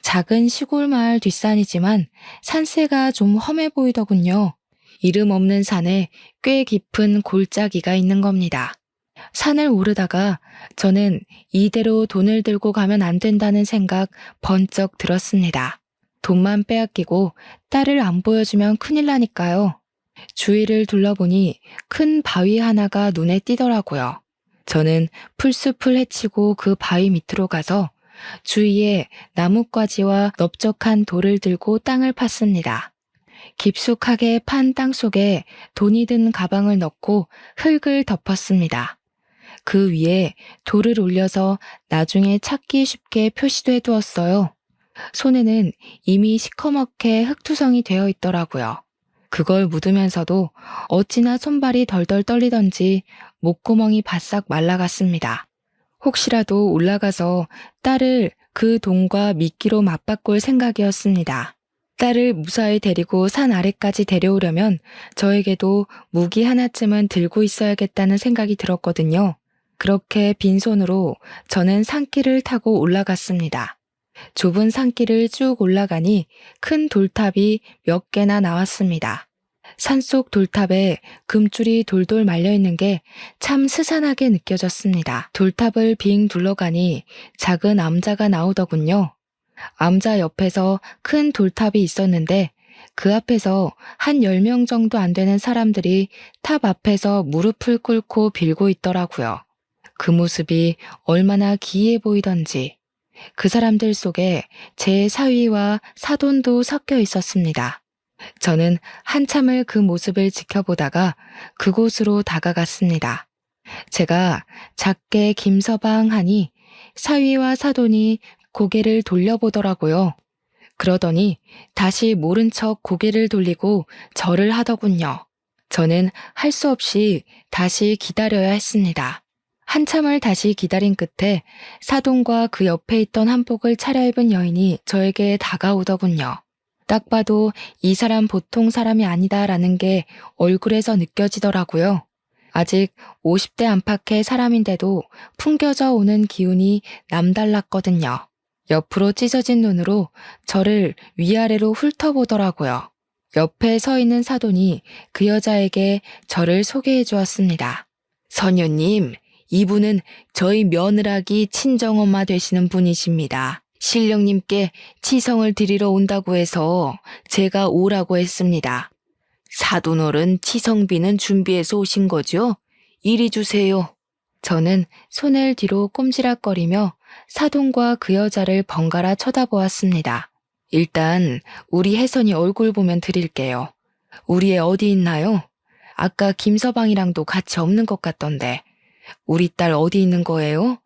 작은 시골 마을 뒷산이지만 산세가 좀 험해 보이더군요. 이름 없는 산에 꽤 깊은 골짜기가 있는 겁니다. 산을 오르다가 저는 이대로 돈을 들고 가면 안 된다는 생각 번쩍 들었습니다. 돈만 빼앗기고 딸을 안 보여주면 큰일 나니까요. 주위를 둘러보니 큰 바위 하나가 눈에 띄더라고요. 저는 풀숲을 헤치고 그 바위 밑으로 가서 주위에 나뭇가지와 넓적한 돌을 들고 땅을 팠습니다. 깊숙하게 판 땅 속에 돈이 든 가방을 넣고 흙을 덮었습니다. 그 위에 돌을 올려서 나중에 찾기 쉽게 표시도 해두었어요. 손에는 이미 시커멓게 흙투성이 되어 있더라고요. 그걸 묻으면서도 어찌나 손발이 덜덜 떨리던지 목구멍이 바싹 말라갔습니다. 혹시라도 올라가서 딸을 그 돈과 미끼로 맞바꿀 생각이었습니다. 딸을 무사히 데리고 산 아래까지 데려오려면 저에게도 무기 하나쯤은 들고 있어야겠다는 생각이 들었거든요. 그렇게 빈손으로 저는 산길을 타고 올라갔습니다. 좁은 산길을 쭉 올라가니 큰 돌탑이 몇 개나 나왔습니다. 산속 돌탑에 금줄이 돌돌 말려있는 게 참 스산하게 느껴졌습니다. 돌탑을 빙 둘러가니 작은 암자가 나오더군요. 암자 옆에서 큰 돌탑이 있었는데 그 앞에서 한 10명 정도 안 되는 사람들이 탑 앞에서 무릎을 꿇고 빌고 있더라고요. 그 모습이 얼마나 기이해 보이던지 그 사람들 속에 제 사위와 사돈도 섞여 있었습니다. 저는 한참을 그 모습을 지켜보다가 그곳으로 다가갔습니다. 제가 작게 김서방 하니 사위와 사돈이 고개를 돌려보더라고요. 그러더니 다시 모른 척 고개를 돌리고 절을 하더군요. 저는 할 수 없이 다시 기다려야 했습니다. 한참을 다시 기다린 끝에 사돈과 그 옆에 있던 한복을 차려입은 여인이 저에게 다가오더군요. 딱 봐도 이 사람 보통 사람이 아니다라는 게 얼굴에서 느껴지더라고요. 아직 50대 안팎의 사람인데도 풍겨져 오는 기운이 남달랐거든요. 옆으로 찢어진 눈으로 저를 위아래로 훑어보더라고요. 옆에 서 있는 사돈이 그 여자에게 저를 소개해 주었습니다. 선녀님, 이분은 저희 며느라기 친정엄마 되시는 분이십니다. 신령님께 치성을 드리러 온다고 해서 제가 오라고 했습니다. 사돈어른 치성비는 준비해서 오신 거죠? 이리 주세요. 저는 손을 뒤로 꼼지락거리며 사돈과 그 여자를 번갈아 쳐다보았습니다. 일단 우리 혜선이 얼굴 보면 드릴게요. 우리 애 어디 있나요? 아까 김서방이랑도 같이 없는 것 같던데. 우리 딸 어디 있는 거예요?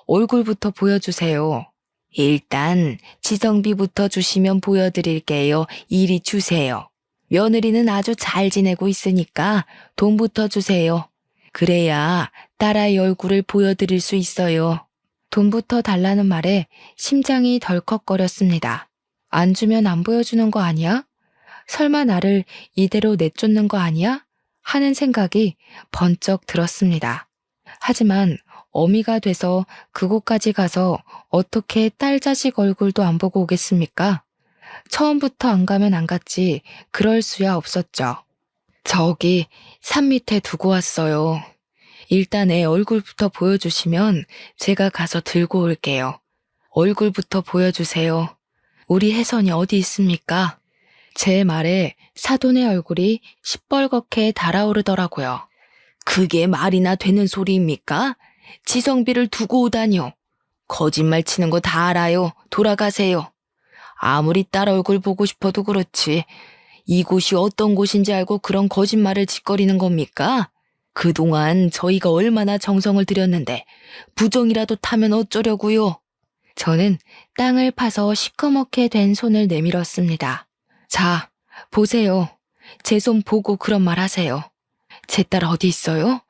얼굴부터 보여주세요. 일단 지성비부터 주시면 보여드릴게요. 이리 주세요. 며느리는 아주 잘 지내고 있으니까 돈부터 주세요. 그래야 딸아이 얼굴을 보여드릴 수 있어요. 돈부터 달라는 말에 심장이 덜컥거렸습니다. 안 주면 안 보여주는 거 아니야? 설마 나를 이대로 내쫓는 거 아니야? 하는 생각이 번쩍 들었습니다. 하지만 어미가 돼서 그곳까지 가서 어떻게 딸 자식 얼굴도 안 보고 오겠습니까? 처음부터 안 가면 안 갔지 그럴 수야 없었죠. 저기 산 밑에 두고 왔어요. 일단 애 얼굴부터 보여주시면 제가 가서 들고 올게요. 얼굴부터 보여주세요. 우리 혜선이 어디 있습니까? 제 말에 사돈의 얼굴이 시뻘겋게 달아오르더라고요. 그게 말이나 되는 소리입니까? 지성비를 두고 오다뇨. 거짓말 치는 거 다 알아요. 돌아가세요. 아무리 딸 얼굴 보고 싶어도 그렇지. 이곳이 어떤 곳인지 알고 그런 거짓말을 짓거리는 겁니까? 그동안 저희가 얼마나 정성을 들였는데 부정이라도 타면 어쩌려고요? 저는 땅을 파서 시커멓게 된 손을 내밀었습니다. 자, 보세요. 제 손 보고 그런 말 하세요. 제 딸 어디 있어요?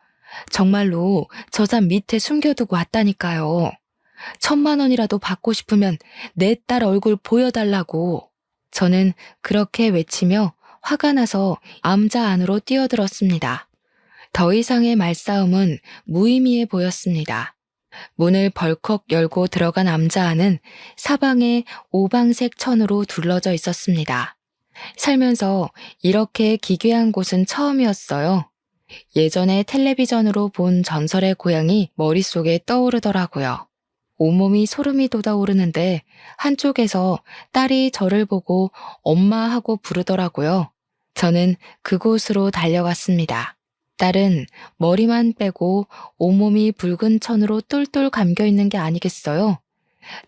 정말로 저 산 밑에 숨겨두고 왔다니까요. 1,000만 원이라도 받고 싶으면 내 딸 얼굴 보여달라고. 저는 그렇게 외치며 화가 나서 암자 안으로 뛰어들었습니다. 더 이상의 말싸움은 무의미해 보였습니다. 문을 벌컥 열고 들어간 암자 안은 사방에 오방색 천으로 둘러져 있었습니다. 살면서 이렇게 기괴한 곳은 처음이었어요. 예전에 텔레비전으로 본 전설의 고향이 머릿속에 떠오르더라고요. 온몸이 소름이 돋아오르는데 한쪽에서 딸이 저를 보고 엄마 하고 부르더라고요. 저는 그곳으로 달려갔습니다. 딸은 머리만 빼고 온몸이 붉은 천으로 똘똘 감겨 있는 게 아니겠어요?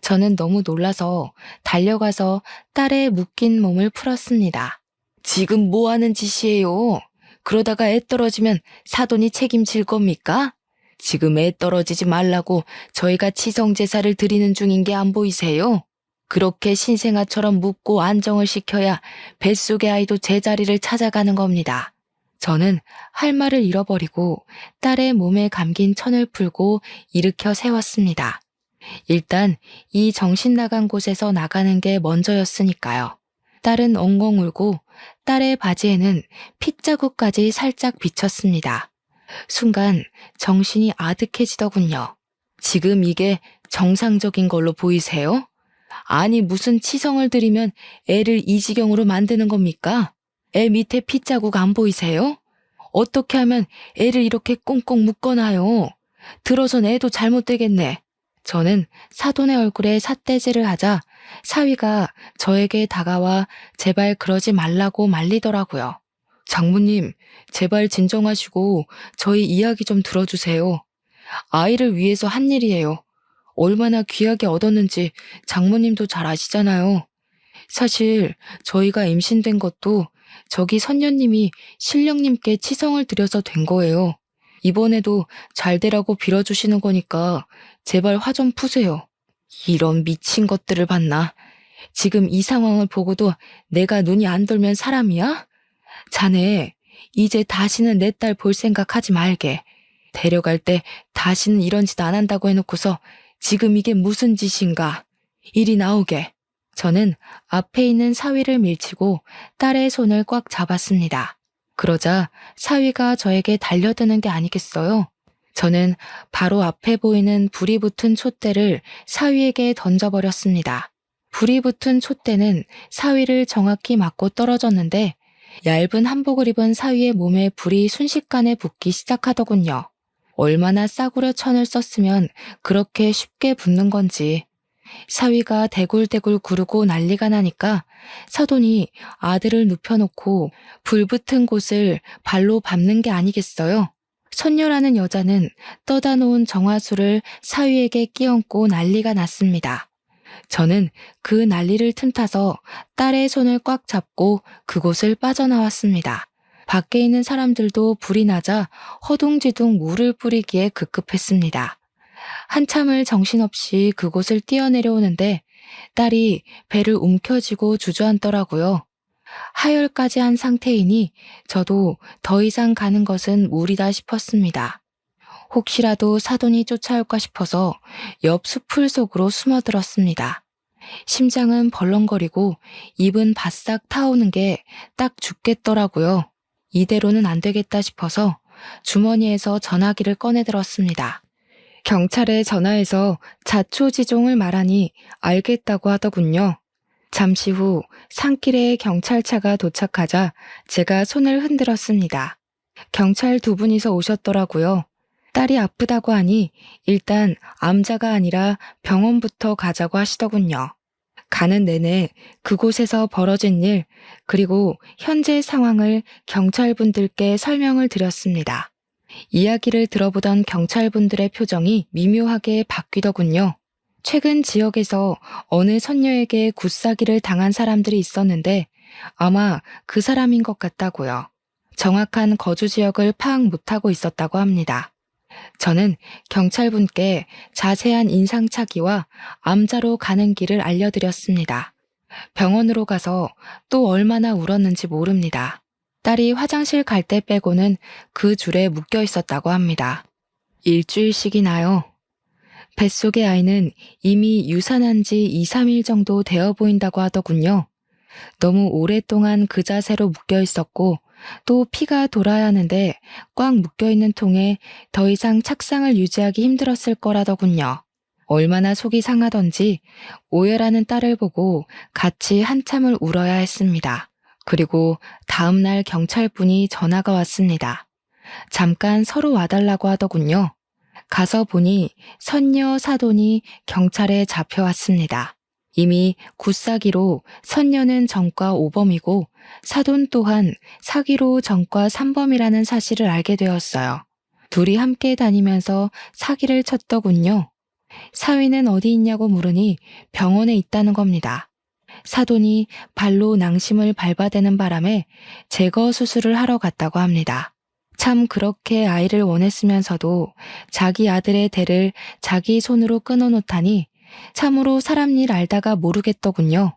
저는 너무 놀라서 달려가서 딸의 묶인 몸을 풀었습니다. 지금 뭐 하는 짓이에요? 그러다가 애 떨어지면 사돈이 책임질 겁니까? 지금 애 떨어지지 말라고 저희가 치성제사를 드리는 중인 게 안 보이세요? 그렇게 신생아처럼 묻고 안정을 시켜야 뱃속의 아이도 제자리를 찾아가는 겁니다. 저는 할 말을 잃어버리고 딸의 몸에 감긴 천을 풀고 일으켜 세웠습니다. 일단 이 정신 나간 곳에서 나가는 게 먼저였으니까요. 딸은 엉엉 울고 딸의 바지에는 핏자국까지 살짝 비쳤습니다. 순간 정신이 아득해지더군요. 지금 이게 정상적인 걸로 보이세요? 아니 무슨 치성을 들이면 애를 이 지경으로 만드는 겁니까? 애 밑에 핏자국 안 보이세요? 어떻게 하면 애를 이렇게 꽁꽁 묶어놔요? 들어선 애도 잘못되겠네. 저는 사돈의 얼굴에 삿대질을 하자 사위가 저에게 다가와 제발 그러지 말라고 말리더라고요. 장모님, 제발 진정하시고 저희 이야기 좀 들어주세요. 아이를 위해서 한 일이에요. 얼마나 귀하게 얻었는지 장모님도 잘 아시잖아요. 사실 저희가 임신된 것도 저기 선녀님이 신령님께 치성을 드려서 된 거예요. 이번에도 잘 되라고 빌어주시는 거니까 제발 화 좀 푸세요. 이런 미친 것들을 봤나? 지금 이 상황을 보고도 내가 눈이 안 돌면 사람이야? 자네, 이제 다시는 내 딸 볼 생각하지 말게. 데려갈 때 다시는 이런 짓 안 한다고 해놓고서 지금 이게 무슨 짓인가? 이리 나오게. 저는 앞에 있는 사위를 밀치고 딸의 손을 꽉 잡았습니다. 그러자 사위가 저에게 달려드는 게 아니겠어요? 저는 바로 앞에 보이는 불이 붙은 촛대를 사위에게 던져버렸습니다. 불이 붙은 촛대는 사위를 정확히 맞고 떨어졌는데 얇은 한복을 입은 사위의 몸에 불이 순식간에 붙기 시작하더군요. 얼마나 싸구려 천을 썼으면 그렇게 쉽게 붙는 건지. 사위가 대굴대굴 구르고 난리가 나니까 사돈이 아들을 눕혀놓고 불붙은 곳을 발로 밟는 게 아니겠어요? 선녀라는 여자는 떠다 놓은 정화수를 사위에게 끼얹고 난리가 났습니다. 저는 그 난리를 틈타서 딸의 손을 꽉 잡고 그곳을 빠져나왔습니다. 밖에 있는 사람들도 불이 나자 허둥지둥 물을 뿌리기에 급급했습니다. 한참을 정신없이 그곳을 뛰어내려오는데 딸이 배를 움켜쥐고 주저앉더라고요. 하혈까지 한 상태이니 저도 더 이상 가는 것은 무리다 싶었습니다. 혹시라도 사돈이 쫓아올까 싶어서 옆 수풀 속으로 숨어들었습니다. 심장은 벌렁거리고 입은 바싹 타오는 게 딱 죽겠더라고요. 이대로는 안 되겠다 싶어서 주머니에서 전화기를 꺼내들었습니다. 경찰에 전화해서 자초지종을 말하니 알겠다고 하더군요. 잠시 후 산길에 경찰차가 도착하자 제가 손을 흔들었습니다. 경찰 2분이서 오셨더라고요. 딸이 아프다고 하니 일단 암자가 아니라 병원부터 가자고 하시더군요. 가는 내내 그곳에서 벌어진 일, 그리고 현재 상황을 경찰분들께 설명을 드렸습니다. 이야기를 들어보던 경찰분들의 표정이 미묘하게 바뀌더군요. 최근 지역에서 어느 선녀에게 굿사기를 당한 사람들이 있었는데 아마 그 사람인 것 같다고요. 정확한 거주 지역을 파악 못하고 있었다고 합니다. 저는 경찰분께 자세한 인상착의와 암자로 가는 길을 알려드렸습니다. 병원으로 가서 또 얼마나 울었는지 모릅니다. 딸이 화장실 갈 때 빼고는 그 줄에 묶여 있었다고 합니다. 일주일씩이나요. 뱃속의 아이는 이미 유산한 지 2, 3일 정도 되어 보인다고 하더군요. 너무 오랫동안 그 자세로 묶여 있었고 또 피가 돌아야 하는데 꽉 묶여 있는 통에 더 이상 착상을 유지하기 힘들었을 거라더군요. 얼마나 속이 상하던지 오열하는 딸을 보고 같이 한참을 울어야 했습니다. 그리고 다음날 경찰분이 전화가 왔습니다. 잠깐 서로 와달라고 하더군요. 가서 보니 선녀 사돈이 경찰에 잡혀왔습니다. 이미 굿사기로 선녀는 전과 5범이고 사돈 또한 사기로 전과 3범이라는 사실을 알게 되었어요. 둘이 함께 다니면서 사기를 쳤더군요. 사위는 어디 있냐고 물으니 병원에 있다는 겁니다. 사돈이 발로 낭심을 밟아대는 바람에 제거 수술을 하러 갔다고 합니다. 참 그렇게 아이를 원했으면서도 자기 아들의 대를 자기 손으로 끊어놓다니 참으로 사람 일 알다가 모르겠더군요.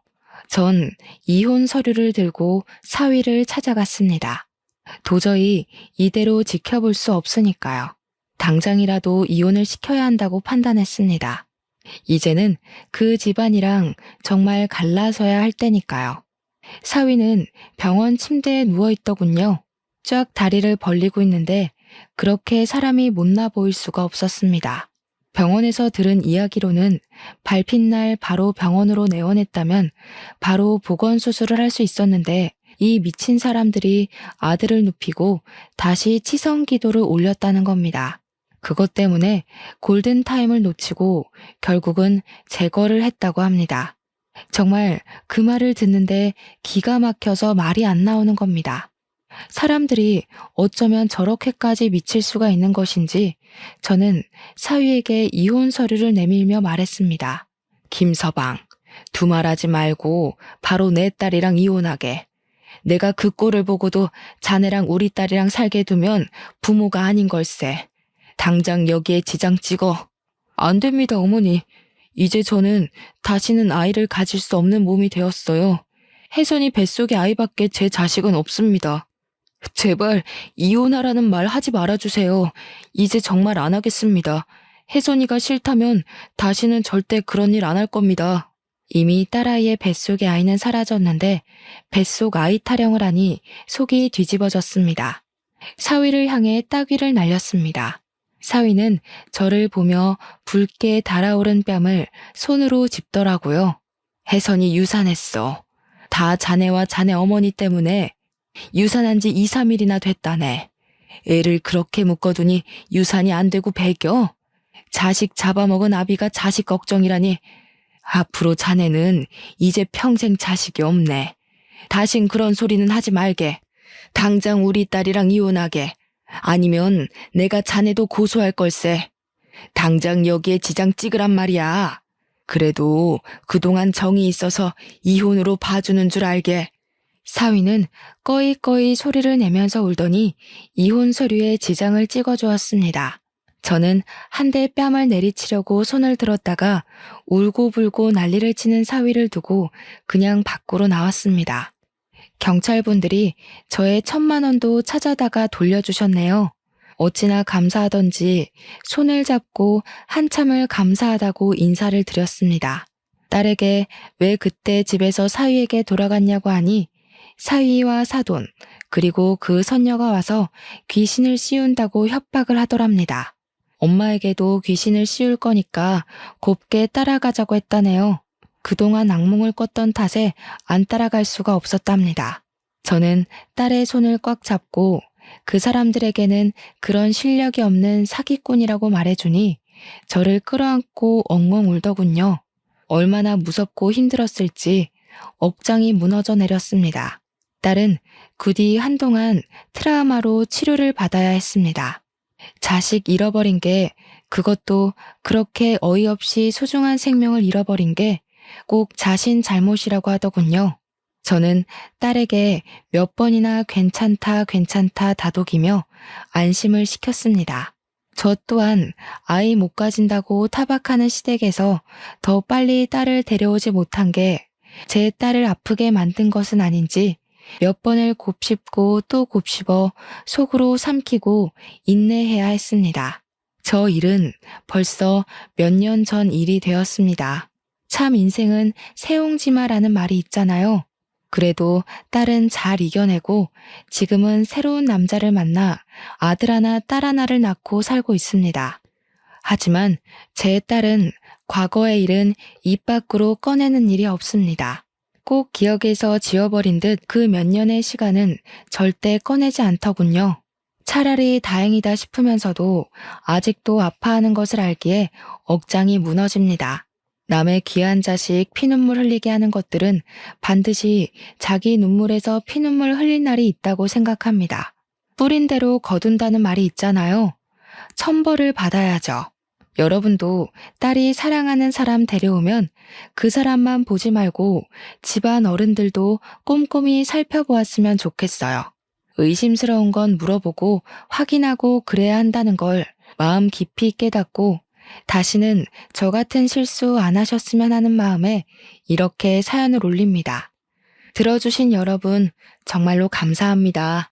전 이혼 서류를 들고 사위를 찾아갔습니다. 도저히 이대로 지켜볼 수 없으니까요. 당장이라도 이혼을 시켜야 한다고 판단했습니다. 이제는 그 집안이랑 정말 갈라서야 할 때니까요. 사위는 병원 침대에 누워있더군요. 쫙 다리를 벌리고 있는데 그렇게 사람이 못나 보일 수가 없었습니다. 병원에서 들은 이야기로는 밟힌 날 바로 병원으로 내원했다면 바로 보건수술을 할 수 있었는데 이 미친 사람들이 아들을 눕히고 다시 치성기도를 올렸다는 겁니다. 그것 때문에 골든타임을 놓치고 결국은 제거를 했다고 합니다. 정말 그 말을 듣는데 기가 막혀서 말이 안 나오는 겁니다. 사람들이 어쩌면 저렇게까지 미칠 수가 있는 것인지 저는 사위에게 이혼 서류를 내밀며 말했습니다. 김서방, 두말하지 말고 바로 내 딸이랑 이혼하게. 내가 그 꼴을 보고도 자네랑 우리 딸이랑 살게 두면 부모가 아닌 걸세. 당장 여기에 지장 찍어. 안 됩니다, 어머니. 이제 저는 다시는 아이를 가질 수 없는 몸이 되었어요. 혜선이 뱃속에 아이밖에 제 자식은 없습니다. 제발 이혼하라는 말 하지 말아주세요. 이제 정말 안 하겠습니다. 혜선이가 싫다면 다시는 절대 그런 일 안 할 겁니다. 이미 딸아이의 뱃속의 아이는 사라졌는데 뱃속 아이 타령을 하니 속이 뒤집어졌습니다. 사위를 향해 따귀를 날렸습니다. 사위는 저를 보며 붉게 달아오른 뺨을 손으로 짚더라고요. 혜선이 유산했어. 다 자네와 자네 어머니 때문에. 유산한 지 2, 3일이나 됐다네. 애를 그렇게 묶어두니 유산이 안 되고 배겨? 자식 잡아먹은 아비가 자식 걱정이라니. 앞으로 자네는 이제 평생 자식이 없네. 다신 그런 소리는 하지 말게. 당장 우리 딸이랑 이혼하게. 아니면 내가 자네도 고소할 걸세. 당장 여기에 지장 찍으란 말이야. 그래도 그동안 정이 있어서 이혼으로 봐주는 줄 알게. 사위는 꺼이꺼이 소리를 내면서 울더니 이혼 서류에 지장을 찍어주었습니다. 저는 한 대 뺨을 내리치려고 손을 들었다가 울고불고 난리를 치는 사위를 두고 그냥 밖으로 나왔습니다. 경찰분들이 저의 1,000만 원도 찾아다가 돌려주셨네요. 어찌나 감사하던지 손을 잡고 한참을 감사하다고 인사를 드렸습니다. 딸에게 왜 그때 집에서 사위에게 돌아갔냐고 하니 사위와 사돈 그리고 그 선녀가 와서 귀신을 씌운다고 협박을 하더랍니다. 엄마에게도 귀신을 씌울 거니까 곱게 따라가자고 했다네요. 그동안 악몽을 꿨던 탓에 안 따라갈 수가 없었답니다. 저는 딸의 손을 꽉 잡고 그 사람들에게는 그런 실력이 없는 사기꾼이라고 말해주니 저를 끌어안고 엉엉 울더군요. 얼마나 무섭고 힘들었을지 억장이 무너져 내렸습니다. 딸은 그 뒤 한동안 트라우마로 치료를 받아야 했습니다. 자식 잃어버린 게, 그것도 그렇게 어이없이 소중한 생명을 잃어버린 게 꼭 자신 잘못이라고 하더군요. 저는 딸에게 몇 번이나 괜찮다, 괜찮다 다독이며 안심을 시켰습니다. 저 또한 아이 못 가진다고 타박하는 시댁에서 더 빨리 딸을 데려오지 못한 게 제 딸을 아프게 만든 것은 아닌지 몇 번을 곱씹고 또 곱씹어 속으로 삼키고 인내해야 했습니다. 저 일은 벌써 몇 년 전 일이 되었습니다. 참 인생은 새옹지마라는 말이 있잖아요. 그래도 딸은 잘 이겨내고 지금은 새로운 남자를 만나 아들 하나 딸 하나를 낳고 살고 있습니다. 하지만 제 딸은 과거의 일은 입 밖으로 꺼내는 일이 없습니다. 꼭 기억에서 지워버린 듯 그 몇 년의 시간은 절대 꺼내지 않더군요. 차라리 다행이다 싶으면서도 아직도 아파하는 것을 알기에 억장이 무너집니다. 남의 귀한 자식 피눈물 흘리게 하는 것들은 반드시 자기 눈물에서 피눈물 흘릴 날이 있다고 생각합니다. 뿌린 대로 거둔다는 말이 있잖아요. 천벌을 받아야죠. 여러분도 딸이 사랑하는 사람 데려오면 그 사람만 보지 말고 집안 어른들도 꼼꼼히 살펴보았으면 좋겠어요. 의심스러운 건 물어보고 확인하고 그래야 한다는 걸 마음 깊이 깨닫고 다시는 저 같은 실수 안 하셨으면 하는 마음에 이렇게 사연을 올립니다. 들어주신 여러분 정말로 감사합니다.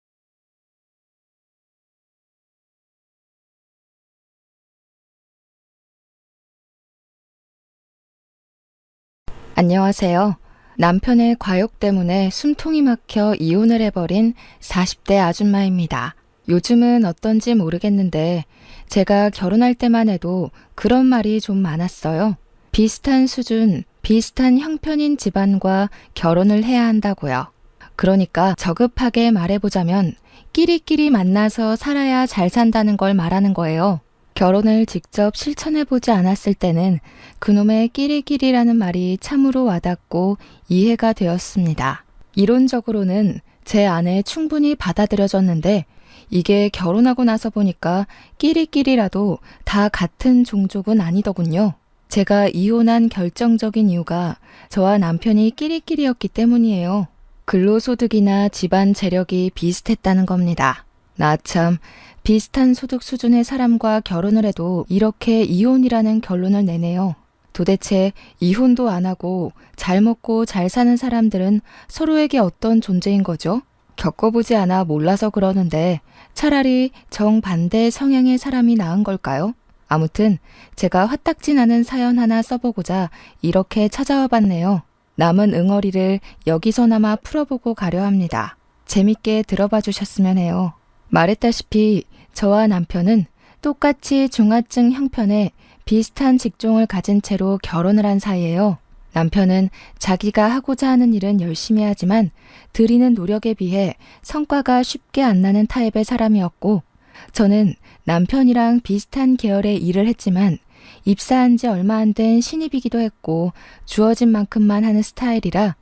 안녕하세요. 남편의 과욕 때문에 숨통이 막혀 이혼을 해버린 40대 아줌마입니다. 요즘은 어떤지 모르겠는데 제가 결혼할 때만 해도 그런 말이 좀 많았어요. 비슷한 수준, 비슷한 형편인 집안과 결혼을 해야 한다고요. 그러니까 저급하게 말해보자면 끼리끼리 만나서 살아야 잘 산다는 걸 말하는 거예요. 결혼을 직접 실천해보지 않았을 때는 그놈의 끼리끼리라는 말이 참으로 와닿고 이해가 되었습니다. 이론적으로는 제 안에 충분히 받아들여졌는데 이게 결혼하고 나서 보니까 끼리끼리라도 다 같은 종족은 아니더군요. 제가 이혼한 결정적인 이유가 저와 남편이 끼리끼리였기 때문이에요. 근로소득이나 집안 재력이 비슷했다는 겁니다. 나 참 비슷한 소득 수준의 사람과 결혼을 해도 이렇게 이혼이라는 결론을 내네요. 도대체 이혼도 안 하고 잘 먹고 잘 사는 사람들은 서로에게 어떤 존재인 거죠? 겪어보지 않아 몰라서 그러는데 차라리 정반대 성향의 사람이 나은 걸까요? 아무튼 제가 화딱지 나는 사연 하나 써보고자 이렇게 찾아와 봤네요. 남은 응어리를 여기서나마 풀어보고 가려 합니다. 재밌게 들어봐 주셨으면 해요. 말했다시피 저와 남편은 똑같이 중하층 형편의 비슷한 직종을 가진 채로 결혼을 한 사이예요. 남편은 자기가 하고자 하는 일은 열심히 하지만 들이는 노력에 비해 성과가 쉽게 안 나는 타입의 사람이었고 저는 남편이랑 비슷한 계열의 일을 했지만 입사한 지 얼마 안 된 신입이기도 했고 주어진 만큼만 하는 스타일이라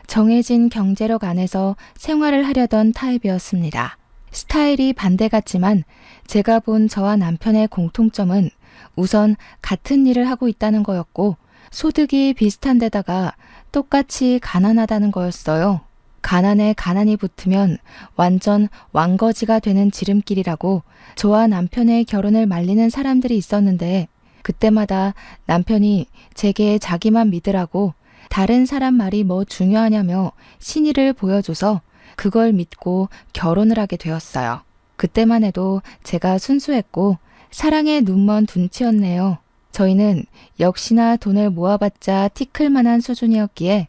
정해진 경제력 안에서 생활을 하려던 타입이었습니다. 스타일이 반대 같지만 제가 본 저와 남편의 공통점은 우선 같은 일을 하고 있다는 거였고 소득이 비슷한 데다가 똑같이 가난하다는 거였어요. 가난에 가난이 붙으면 완전 왕거지가 되는 지름길이라고 저와 남편의 결혼을 말리는 사람들이 있었는데 그때마다 남편이 제게 자기만 믿으라고 다른 사람 말이 뭐 중요하냐며 신의를 보여줘서 그걸 믿고 결혼을 하게 되었어요. 그때만 해도 제가 순수했고 사랑에 눈먼 둔치였네요. 저희는 역시나 돈을 모아봤자 티클 만한 수준이었기에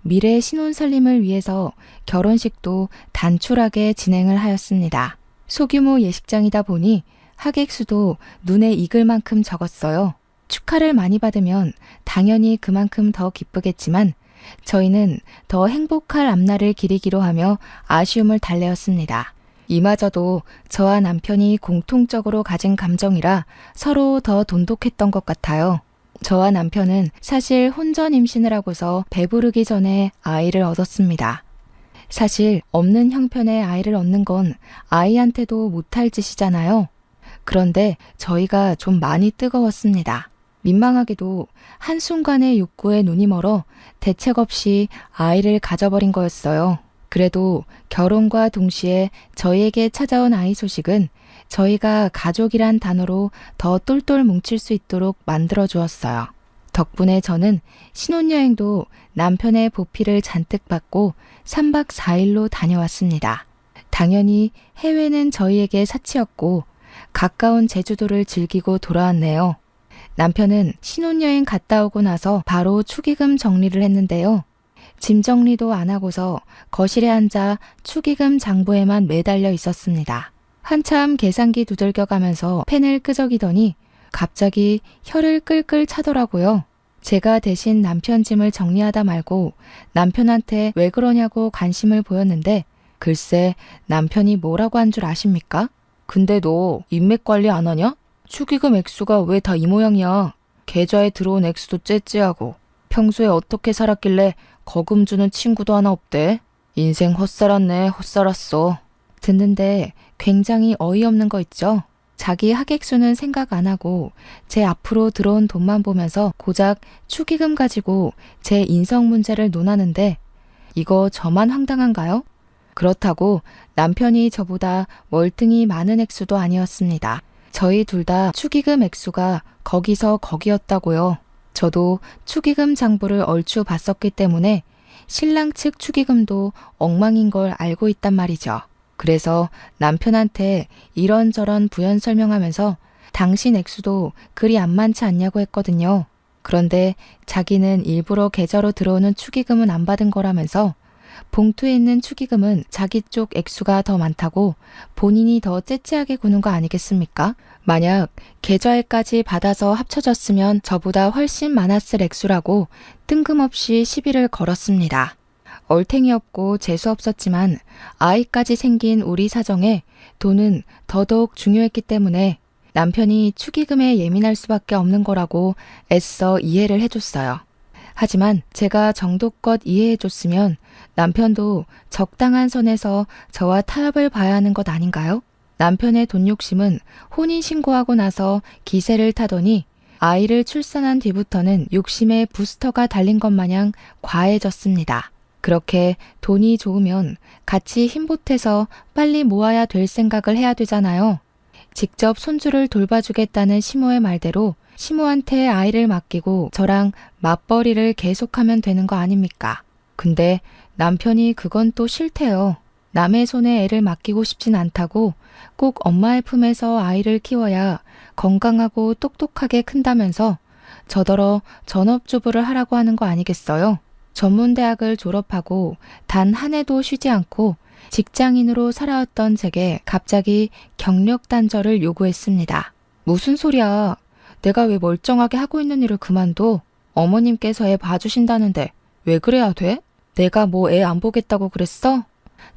미래 신혼살림을 위해서 결혼식도 단촐하게 진행을 하였습니다. 소규모 예식장이다 보니 하객 수도 눈에 익을 만큼 적었어요. 축하를 많이 받으면 당연히 그만큼 더 기쁘겠지만 저희는 더 행복할 앞날을 기리기로 하며 아쉬움을 달래었습니다. 이마저도 저와 남편이 공통적으로 가진 감정이라 서로 더 돈독했던 것 같아요. 저와 남편은 사실 혼전 임신을 하고서 배부르기 전에 아이를 얻었습니다. 사실 없는 형편의 아이를 얻는 건 아이한테도 못할 짓이잖아요. 그런데 저희가 좀 많이 뜨거웠습니다. 민망하게도 한순간의 욕구에 눈이 멀어 대책 없이 아이를 가져버린 거였어요. 그래도 결혼과 동시에 저희에게 찾아온 아이 소식은 저희가 가족이란 단어로 더 똘똘 뭉칠 수 있도록 만들어 주었어요. 덕분에 저는 신혼여행도 남편의 보필을 잔뜩 받고 3박 4일로 다녀왔습니다. 당연히 해외는 저희에게 사치였고 가까운 제주도를 즐기고 돌아왔네요. 남편은 신혼여행 갔다 오고 나서 바로 축의금 정리를 했는데요. 짐 정리도 안 하고서 거실에 앉아 축의금 장부에만 매달려 있었습니다. 한참 계산기 두들겨 가면서 펜을 끄적이더니 갑자기 혀를 끌끌 차더라고요. 제가 대신 남편 짐을 정리하다 말고 남편한테 왜 그러냐고 관심을 보였는데 글쎄 남편이 뭐라고 한 줄 아십니까? 근데 너 인맥 관리 안 하냐? 축의금 액수가 왜 다 이 모양이야? 계좌에 들어온 액수도 째째하고 평소에 어떻게 살았길래 거금 주는 친구도 하나 없대? 인생 헛살았네, 헛살았어. 듣는데 굉장히 어이없는 거 있죠? 자기 하객수는 생각 안 하고 제 앞으로 들어온 돈만 보면서 고작 축의금 가지고 제 인성 문제를 논하는데 이거 저만 황당한가요? 그렇다고 남편이 저보다 월등히 많은 액수도 아니었습니다. 저희 둘 다 축의금 액수가 거기서 거기였다고요. 저도 축의금 장부를 얼추 봤었기 때문에 신랑 측 축의금도 엉망인 걸 알고 있단 말이죠. 그래서 남편한테 이런저런 부연 설명하면서 당신 액수도 그리 안 많지 않냐고 했거든요. 그런데 자기는 일부러 계좌로 들어오는 축의금은 안 받은 거라면서 봉투에 있는 축의금은 자기 쪽 액수가 더 많다고 본인이 더 째째하게 구는 거 아니겠습니까? 만약 계좌에까지 받아서 합쳐졌으면 저보다 훨씬 많았을 액수라고 뜬금없이 시비를 걸었습니다. 얼탱이없고 재수없었지만 아이까지 생긴 우리 사정에 돈은 더더욱 중요했기 때문에 남편이 축의금에 예민할 수밖에 없는 거라고 애써 이해를 해줬어요. 하지만 제가 정도껏 이해해줬으면 남편도 적당한 선에서 저와 타협을 봐야 하는 것 아닌가요? 남편의 돈 욕심은 혼인신고하고 나서 기세를 타더니 아이를 출산한 뒤부터는 욕심에 부스터가 달린 것 마냥 과해졌습니다. 그렇게 돈이 좋으면 같이 힘보태서 빨리 모아야 될 생각을 해야 되잖아요. 직접 손주를 돌봐주겠다는 시모의 말대로 시모한테 아이를 맡기고 저랑 맞벌이를 계속하면 되는 거 아닙니까? 근데 남편이 그건 또 싫대요. 남의 손에 애를 맡기고 싶진 않다고 꼭 엄마의 품에서 아이를 키워야 건강하고 똑똑하게 큰다면서 저더러 전업주부를 하라고 하는 거 아니겠어요? 전문대학을 졸업하고 단 한 해도 쉬지 않고 직장인으로 살아왔던 제게 갑자기 경력 단절을 요구했습니다. 무슨 소리야? 내가 왜 멀쩡하게 하고 있는 일을 그만둬? 어머님께서 애 봐주신다는데 왜 그래야 돼? 내가 뭐 애 안 보겠다고 그랬어?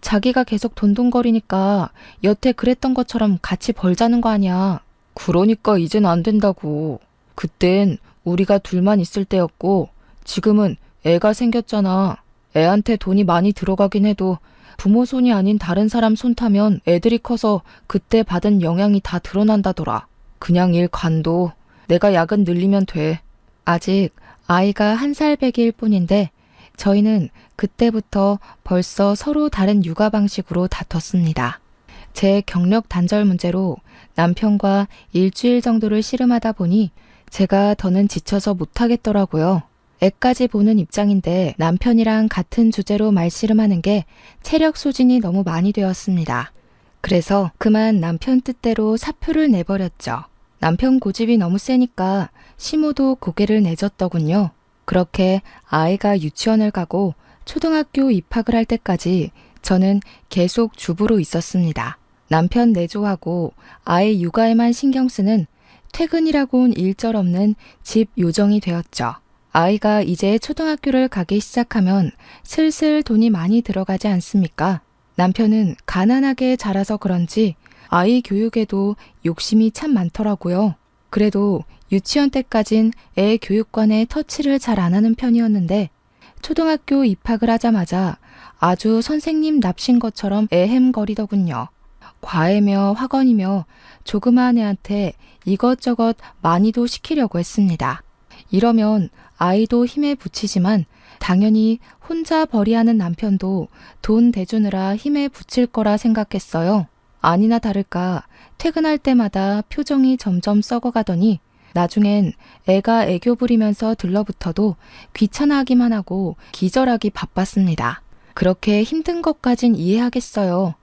자기가 계속 돈돈거리니까 여태 그랬던 것처럼 같이 벌자는 거 아니야. 그러니까 이젠 안 된다고. 그땐 우리가 둘만 있을 때였고 지금은 애가 생겼잖아. 애한테 돈이 많이 들어가긴 해도 부모 손이 아닌 다른 사람 손 타면 애들이 커서 그때 받은 영향이 다 드러난다더라. 그냥 일 관둬. 내가 야근 늘리면 돼. 아직 아이가 1살 배기일 뿐인데 저희는 그때부터 벌써 서로 다른 육아 방식으로 다퉜습니다. 제 경력 단절 문제로 남편과 일주일 정도를 씨름하다 보니 제가 더는 지쳐서 못하겠더라고요. 애까지 보는 입장인데 남편이랑 같은 주제로 말씨름하는 게 체력 소진이 너무 많이 되었습니다. 그래서 그만 남편 뜻대로 사표를 내버렸죠. 남편 고집이 너무 세니까 시모도 고개를 내줬더군요. 그렇게 아이가 유치원을 가고 초등학교 입학을 할 때까지 저는 계속 주부로 있었습니다. 남편 내조하고 아이 육아에만 신경 쓰는 퇴근이라고는 일절없는 집 요정이 되었죠. 아이가 이제 초등학교를 가기 시작하면 슬슬 돈이 많이 들어가지 않습니까? 남편은 가난하게 자라서 그런지 아이 교육에도 욕심이 참 많더라고요. 그래도 유치원 때까진 애 교육관에 터치를 잘 안 하는 편이었는데 초등학교 입학을 하자마자 아주 선생님 납신 것처럼 애헴거리더군요. 과외며 학원이며 조그마한 애한테 이것저것 많이도 시키려고 했습니다. 이러면 아이도 힘에 부치지만 당연히 혼자 벌이하는 남편도 돈 대주느라 힘에 부칠 거라 생각했어요. 아니나 다를까 퇴근할 때마다 표정이 점점 썩어가더니 나중엔 애가 애교 부리면서 들러붙어도 귀찮아하기만 하고 기절하기 바빴습니다. 그렇게 힘든 것까진 이해하겠어요.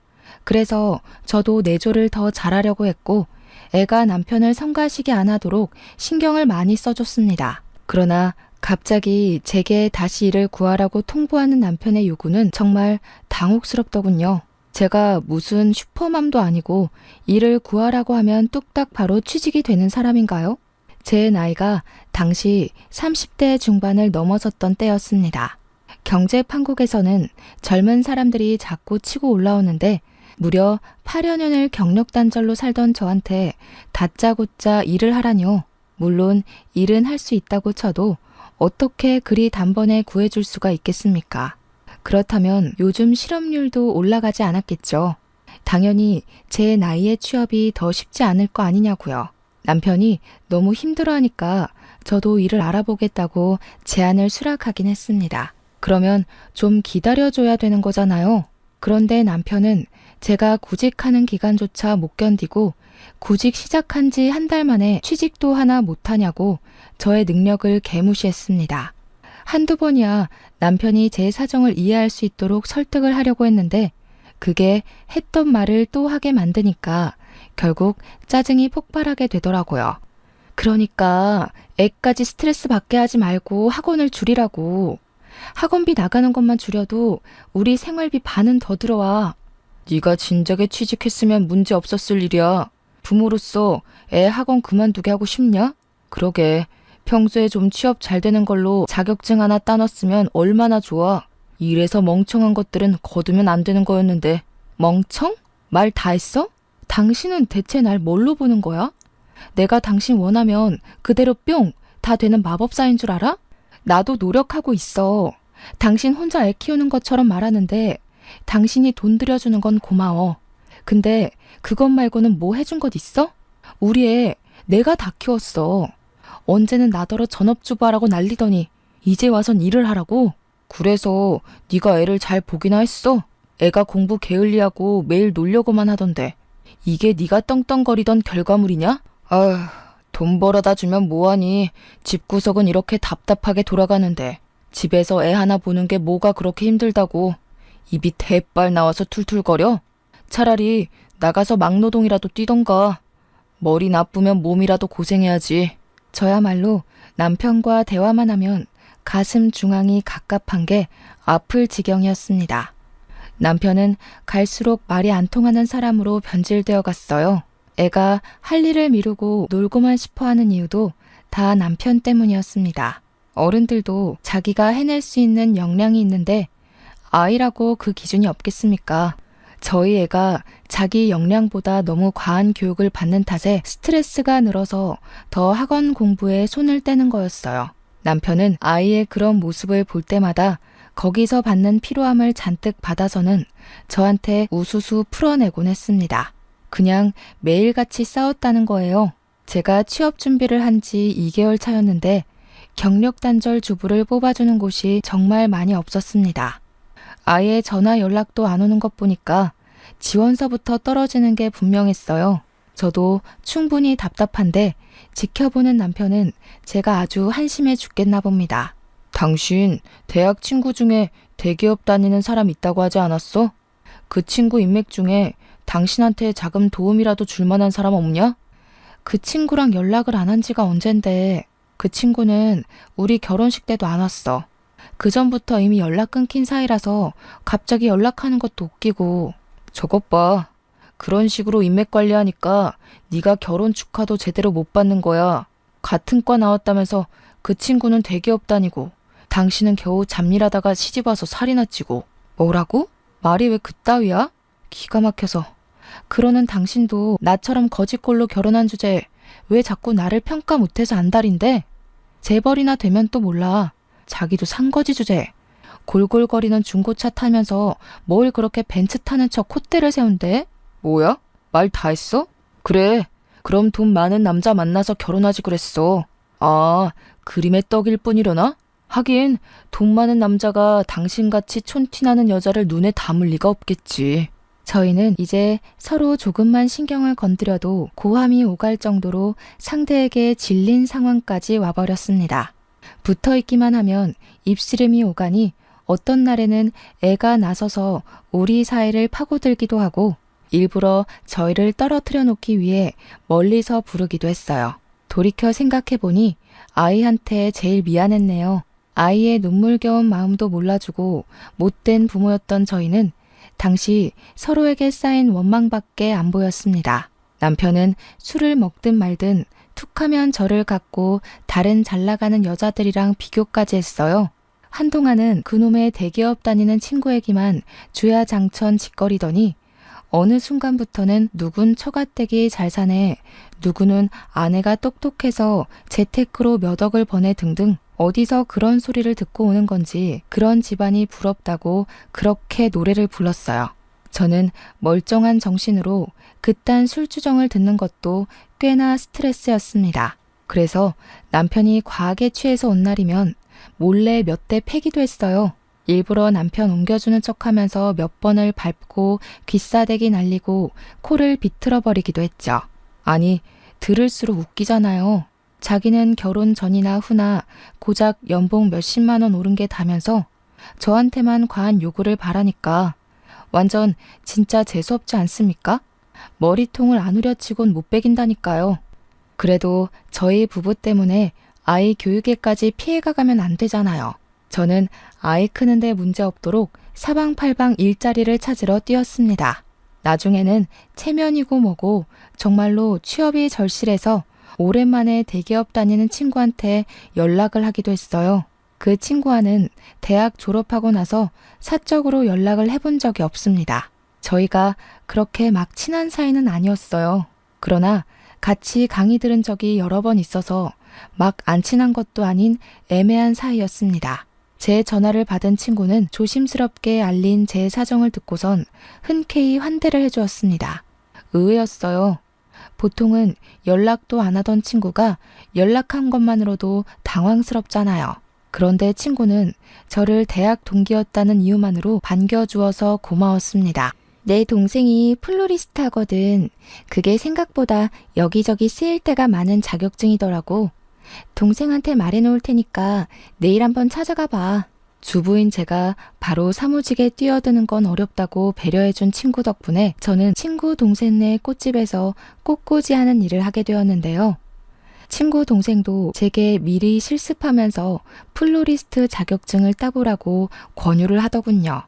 그래서 저도 내조를 더 잘하려고 했고 애가 남편을 성가시게 안 하도록 신경을 많이 써줬습니다. 그러나 갑자기 제게 다시 일을 구하라고 통보하는 남편의 요구는 정말 당혹스럽더군요. 제가 무슨 슈퍼맘도 아니고 일을 구하라고 하면 뚝딱 바로 취직이 되는 사람인가요? 제 나이가 당시 30대 중반을 넘어섰던 때였습니다. 경제 판국에서는 젊은 사람들이 자꾸 치고 올라오는데 무려 8여 년을 경력 단절로 살던 저한테 다짜고짜 일을 하라뇨. 물론 일은 할 수 있다고 쳐도 어떻게 그리 단번에 구해줄 수가 있겠습니까? 그렇다면 요즘 실업률도 올라가지 않았겠죠. 당연히 제 나이에 취업이 더 쉽지 않을 거 아니냐고요. 남편이 너무 힘들어하니까 저도 일을 알아보겠다고 제안을 수락하긴 했습니다. 그러면 좀 기다려줘야 되는 거잖아요. 그런데 남편은 제가 구직하는 기간조차 못 견디고 구직 시작한 지 한 달 만에 취직도 하나 못하냐고 저의 능력을 개무시했습니다. 한두 번이야 남편이 제 사정을 이해할 수 있도록 설득을 하려고 했는데 그게 했던 말을 또 하게 만드니까 결국 짜증이 폭발하게 되더라고요. 그러니까 애까지 스트레스 받게 하지 말고 학원을 줄이라고. 학원비 나가는 것만 줄여도 우리 생활비 반은 더 들어와. 네가 진작에 취직했으면 문제 없었을 일이야. 부모로서 애 학원 그만두게 하고 싶냐? 그러게 평소에 좀 취업 잘 되는 걸로 자격증 하나 따놨으면 얼마나 좋아. 이래서 멍청한 것들은 거두면 안 되는 거였는데. 멍청? 말 다 했어? 당신은 대체 날 뭘로 보는 거야? 내가 당신 원하면 그대로 뿅! 다 되는 마법사인 줄 알아? 나도 노력하고 있어. 당신 혼자 애 키우는 것처럼 말하는데 당신이 돈 들여주는 건 고마워. 근데 그것 말고는 뭐 해준 것 있어? 우리 애 내가 다 키웠어. 언제는 나더러 전업주부하라고 난리더니 이제 와선 일을 하라고? 그래서 네가 애를 잘 보기나 했어? 애가 공부 게을리하고 매일 놀려고만 하던데 이게 네가 떵떵거리던 결과물이냐? 아휴, 돈 벌어다 주면 뭐하니. 집구석은 이렇게 답답하게 돌아가는데 집에서 애 하나 보는 게 뭐가 그렇게 힘들다고. 입이 대빨 나와서 툴툴거려? 차라리 나가서 막노동이라도 뛰던가. 머리 나쁘면 몸이라도 고생해야지. 저야말로 남편과 대화만 하면 가슴 중앙이 갑갑한 게 아플 지경이었습니다. 남편은 갈수록 말이 안 통하는 사람으로 변질되어 갔어요. 애가 할 일을 미루고 놀고만 싶어 하는 이유도 다 남편 때문이었습니다. 어른들도 자기가 해낼 수 있는 역량이 있는데 아이라고 그 기준이 없겠습니까? 저희 애가 자기 역량보다 너무 과한 교육을 받는 탓에 스트레스가 늘어서 더 학원 공부에 손을 떼는 거였어요. 남편은 아이의 그런 모습을 볼 때마다 거기서 받는 피로함을 잔뜩 받아서는 저한테 우수수 풀어내곤 했습니다. 그냥 매일같이 싸웠다는 거예요. 제가 취업 준비를 한 지 2개월 차였는데 경력 단절 주부를 뽑아주는 곳이 정말 많이 없었습니다. 아예 전화 연락도 안 오는 것 보니까 지원서부터 떨어지는 게 분명했어요. 저도 충분히 답답한데 지켜보는 남편은 제가 아주 한심해 죽겠나 봅니다. 당신 대학 친구 중에 대기업 다니는 사람 있다고 하지 않았어? 그 친구 인맥 중에 당신한테 자금 도움이라도 줄 만한 사람 없냐? 그 친구랑 연락을 안 한 지가 언젠데 그 친구는 우리 결혼식 때도 안 왔어. 그 전부터 이미 연락 끊긴 사이라서 갑자기 연락하는 것도 웃기고. 저것 봐. 그런 식으로 인맥 관리하니까 네가 결혼 축하도 제대로 못 받는 거야. 같은 과 나왔다면서 그 친구는 대기업 다니고 당신은 겨우 잡일하다가 시집와서 살이나 찌고. 뭐라고? 말이 왜 그따위야? 기가 막혀서. 그러는 당신도 나처럼 거지꼴로 결혼한 주제에 왜 자꾸 나를 평가 못해서 안달인데? 재벌이나 되면 또 몰라. 자기도 산거지 주제. 골골거리는 중고차 타면서 뭘 그렇게 벤츠 타는 척 콧대를 세운대? 뭐야? 말 다 했어? 그래. 그럼 돈 많은 남자 만나서 결혼하지 그랬어. 아, 그림의 떡일 뿐이려나? 하긴 돈 많은 남자가 당신같이 촌티나는 여자를 눈에 담을 리가 없겠지. 저희는 이제 서로 조금만 신경을 건드려도 고함이 오갈 정도로 상대에게 질린 상황까지 와버렸습니다. 붙어있기만 하면 입씨름이 오가니 어떤 날에는 애가 나서서 우리 사이를 파고들기도 하고 일부러 저희를 떨어뜨려 놓기 위해 멀리서 부르기도 했어요. 돌이켜 생각해보니 아이한테 제일 미안했네요. 아이의 눈물겨운 마음도 몰라주고 못된 부모였던 저희는 당시 서로에게 쌓인 원망밖에 안 보였습니다. 남편은 술을 먹든 말든 툭하면 저를 갖고 다른 잘나가는 여자들이랑 비교까지 했어요. 한동안은 그놈의 대기업 다니는 친구에게만 주야장천 짓거리더니 어느 순간부터는 누군 처가댁이 잘 사네, 누구는 아내가 똑똑해서 재테크로 몇 억을 버네 등등 어디서 그런 소리를 듣고 오는 건지 그런 집안이 부럽다고 그렇게 노래를 불렀어요. 저는 멀쩡한 정신으로 그딴 술주정을 듣는 것도 꽤나 스트레스였습니다. 그래서 남편이 과하게 취해서 온 날이면 몰래 몇 대 패기도 했어요. 일부러 남편 옮겨주는 척하면서 몇 번을 밟고 귀싸대기 날리고 코를 비틀어버리기도 했죠. 아니, 들을수록 웃기잖아요. 자기는 결혼 전이나 후나 고작 연봉 몇십만 원 오른 게 다면서 저한테만 과한 요구를 바라니까 완전 진짜 재수없지 않습니까? 머리통을 안 후려치곤 못 베긴다니까요. 그래도 저희 부부 때문에 아이 교육에까지 피해가 가면 안 되잖아요. 저는 아이 크는데 문제 없도록 사방팔방 일자리를 찾으러 뛰었습니다. 나중에는 체면이고 뭐고 정말로 취업이 절실해서 오랜만에 대기업 다니는 친구한테 연락을 하기도 했어요. 그 친구와는 대학 졸업하고 나서 사적으로 연락을 해본 적이 없습니다. 저희가 그렇게 막 친한 사이는 아니었어요. 그러나 같이 강의 들은 적이 여러 번 있어서 막 안 친한 것도 아닌 애매한 사이였습니다. 제 전화를 받은 친구는 조심스럽게 알린 제 사정을 듣고선 흔쾌히 환대를 해주었습니다. 의외였어요. 보통은 연락도 안 하던 친구가 연락한 것만으로도 당황스럽잖아요. 그런데 친구는 저를 대학 동기였다는 이유만으로 반겨주어서 고마웠습니다. 내 동생이 플로리스트하거든. 그게 생각보다 여기저기 쓰일 때가 많은 자격증이더라고. 동생한테 말해놓을 테니까 내일 한번 찾아가 봐. 주부인 제가 바로 사무직에 뛰어드는 건 어렵다고 배려해준 친구 덕분에 저는 친구 동생네 꽃집에서 꽃꽂이하는 일을 하게 되었는데요. 친구 동생도 제게 미리 실습하면서 플로리스트 자격증을 따보라고 권유를 하더군요.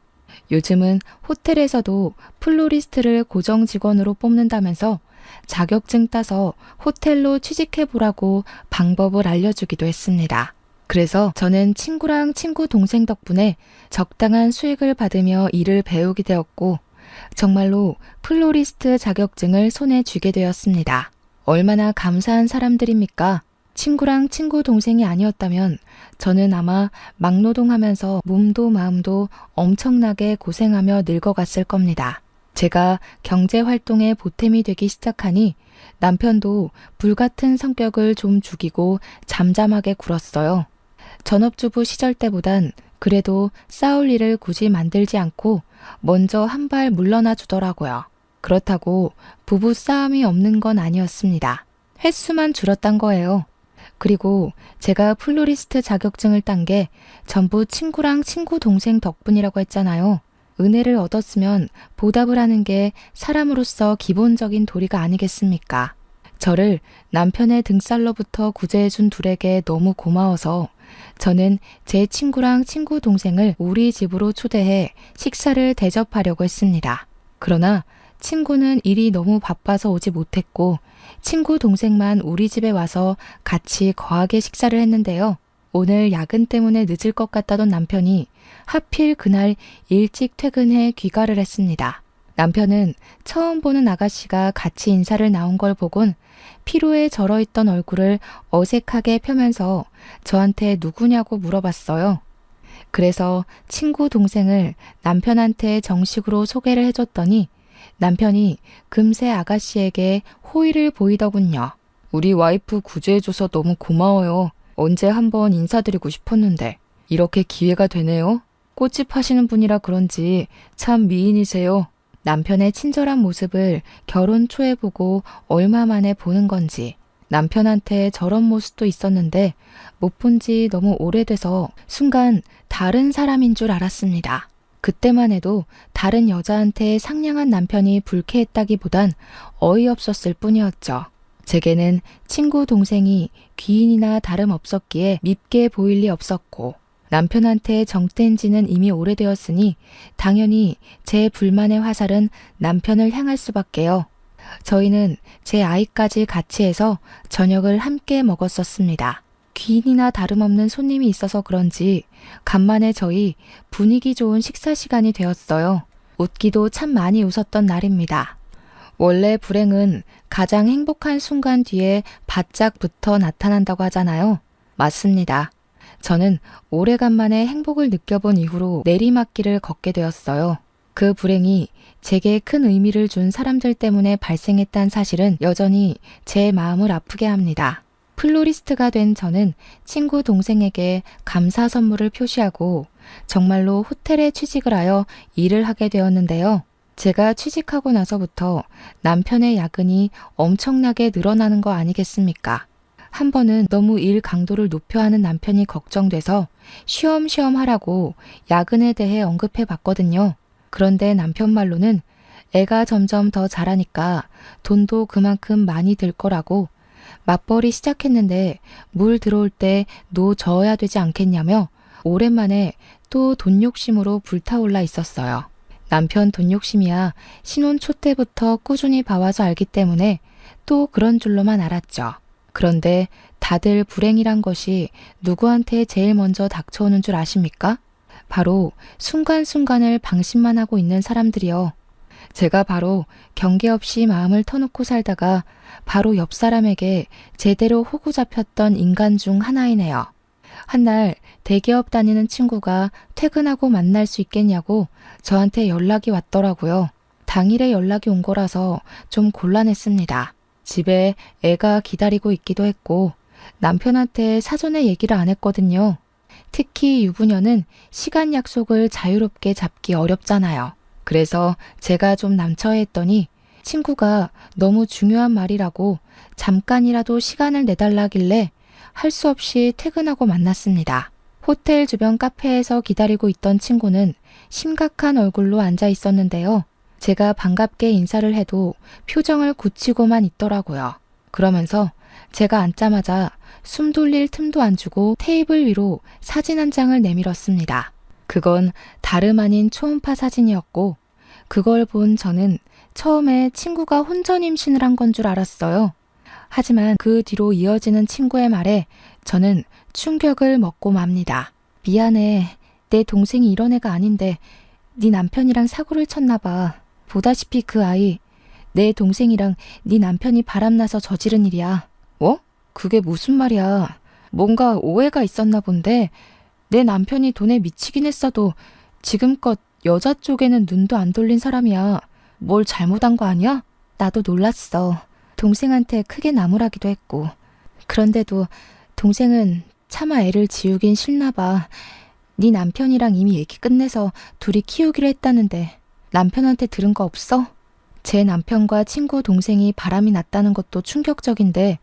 요즘은 호텔에서도 플로리스트를 고정 직원으로 뽑는다면서 자격증 따서 호텔로 취직해보라고 방법을 알려주기도 했습니다. 그래서 저는 친구랑 친구 동생 덕분에 적당한 수익을 받으며 일을 배우게 되었고 정말로 플로리스트 자격증을 손에 쥐게 되었습니다. 얼마나 감사한 사람들입니까? 친구랑 친구 동생이 아니었다면 저는 아마 막노동하면서 몸도 마음도 엄청나게 고생하며 늙어갔을 겁니다. 제가 경제활동에 보탬이 되기 시작하니 남편도 불같은 성격을 좀 죽이고 잠잠하게 굴었어요. 전업주부 시절 때보단 그래도 싸울 일을 굳이 만들지 않고 먼저 한 발 물러나 주더라고요. 그렇다고 부부 싸움이 없는 건 아니었습니다. 횟수만 줄었단 거예요. 그리고 제가 플로리스트 자격증을 딴 게 전부 친구랑 친구 동생 덕분이라고 했잖아요. 은혜를 얻었으면 보답을 하는 게 사람으로서 기본적인 도리가 아니겠습니까? 저를 남편의 등살로부터 구제해준 둘에게 너무 고마워서 저는 제 친구랑 친구 동생을 우리 집으로 초대해 식사를 대접하려고 했습니다. 그러나 친구는 일이 너무 바빠서 오지 못했고 친구 동생만 우리 집에 와서 같이 거하게 식사를 했는데요. 오늘 야근 때문에 늦을 것 같다던 남편이 하필 그날 일찍 퇴근해 귀가를 했습니다. 남편은 처음 보는 아가씨가 같이 인사를 나온 걸 보곤 피로에 절어있던 얼굴을 어색하게 펴면서 저한테 누구냐고 물어봤어요. 그래서 친구 동생을 남편한테 정식으로 소개를 해줬더니 남편이 금세 아가씨에게 호의를 보이더군요. 우리 와이프 구제해줘서 너무 고마워요. 언제 한번 인사드리고 싶었는데 이렇게 기회가 되네요. 꽃집 하시는 분이라 그런지 참 미인이세요. 남편의 친절한 모습을 결혼 초에 보고 얼마 만에 보는 건지 남편한테 저런 모습도 있었는데 못 본 지 너무 오래돼서 순간 다른 사람인 줄 알았습니다. 그때만 해도 다른 여자한테 상냥한 남편이 불쾌했다기보단 어이없었을 뿐이었죠. 제게는 친구 동생이 귀인이나 다름없었기에 밉게 보일 리 없었고 남편한테 정뗀 지는 이미 오래되었으니 당연히 제 불만의 화살은 남편을 향할 수밖에요. 저희는 제 아이까지 같이 해서 저녁을 함께 먹었었습니다. 귀인이나 다름없는 손님이 있어서 그런지 간만에 저희 분위기 좋은 식사 시간이 되었어요. 웃기도 참 많이 웃었던 날입니다. 원래 불행은 가장 행복한 순간 뒤에 바짝 붙어 나타난다고 하잖아요. 맞습니다. 저는 오래간만에 행복을 느껴본 이후로 내리막길을 걷게 되었어요. 그 불행이 제게 큰 의미를 준 사람들 때문에 발생했다는 사실은 여전히 제 마음을 아프게 합니다. 플로리스트가 된 저는 친구 동생에게 감사 선물을 표시하고 정말로 호텔에 취직을 하여 일을 하게 되었는데요. 제가 취직하고 나서부터 남편의 야근이 엄청나게 늘어나는 거 아니겠습니까? 한 번은 너무 일 강도를 높여 하는 남편이 걱정돼서 쉬엄쉬엄 하라고 야근에 대해 언급해 봤거든요. 그런데 남편 말로는 애가 점점 더 자라니까 돈도 그만큼 많이 들 거라고 맞벌이 시작했는데 물 들어올 때 노 저어야 되지 않겠냐며 오랜만에 또 돈 욕심으로 불타올라 있었어요. 남편 돈 욕심이야 신혼 초 때부터 꾸준히 봐와서 알기 때문에 또 그런 줄로만 알았죠. 그런데 다들 불행이란 것이 누구한테 제일 먼저 닥쳐오는 줄 아십니까? 바로 순간순간을 방심만 하고 있는 사람들이요. 제가 바로 경계 없이 마음을 터놓고 살다가 바로 옆 사람에게 제대로 호구 잡혔던 인간 중 하나이네요. 한날 대기업 다니는 친구가 퇴근하고 만날 수 있겠냐고 저한테 연락이 왔더라고요. 당일에 연락이 온 거라서 좀 곤란했습니다. 집에 애가 기다리고 있기도 했고 남편한테 사전에 얘기를 안 했거든요. 특히 유부녀는 시간 약속을 자유롭게 잡기 어렵잖아요. 그래서 제가 좀 남처했더니 친구가 너무 중요한 말이라고 잠깐이라도 시간을 내달라길래 할 수 없이 퇴근하고 만났습니다. 호텔 주변 카페에서 기다리고 있던 친구는 심각한 얼굴로 앉아 있었는데요. 제가 반갑게 인사를 해도 표정을 굳히고만 있더라고요. 그러면서 제가 앉자마자 숨 돌릴 틈도 안 주고 테이블 위로 사진 한 장을 내밀었습니다. 그건 다름 아닌 초음파 사진이었고 그걸 본 저는 처음에 친구가 혼전 임신을 한 건 줄 알았어요. 하지만 그 뒤로 이어지는 친구의 말에 저는 충격을 먹고 맙니다. 미안해. 내 동생이 이런 애가 아닌데 네 남편이랑 사고를 쳤나 봐. 보다시피 그 아이 내 동생이랑 네 남편이 바람나서 저지른 일이야. 뭐? 그게 무슨 말이야. 뭔가 오해가 있었나 본데 내 남편이 돈에 미치긴 했어도 지금껏 여자 쪽에는 눈도 안 돌린 사람이야. 뭘 잘못한 거 아니야? 나도 놀랐어. 동생한테 크게 나무라기도 했고. 그런데도 동생은 차마 애를 지우긴 싫나 봐. 네 남편이랑 이미 얘기 끝내서 둘이 키우기로 했다는데 남편한테 들은 거 없어? 제 남편과 친구 동생이 바람이 났다는 것도 충격적인데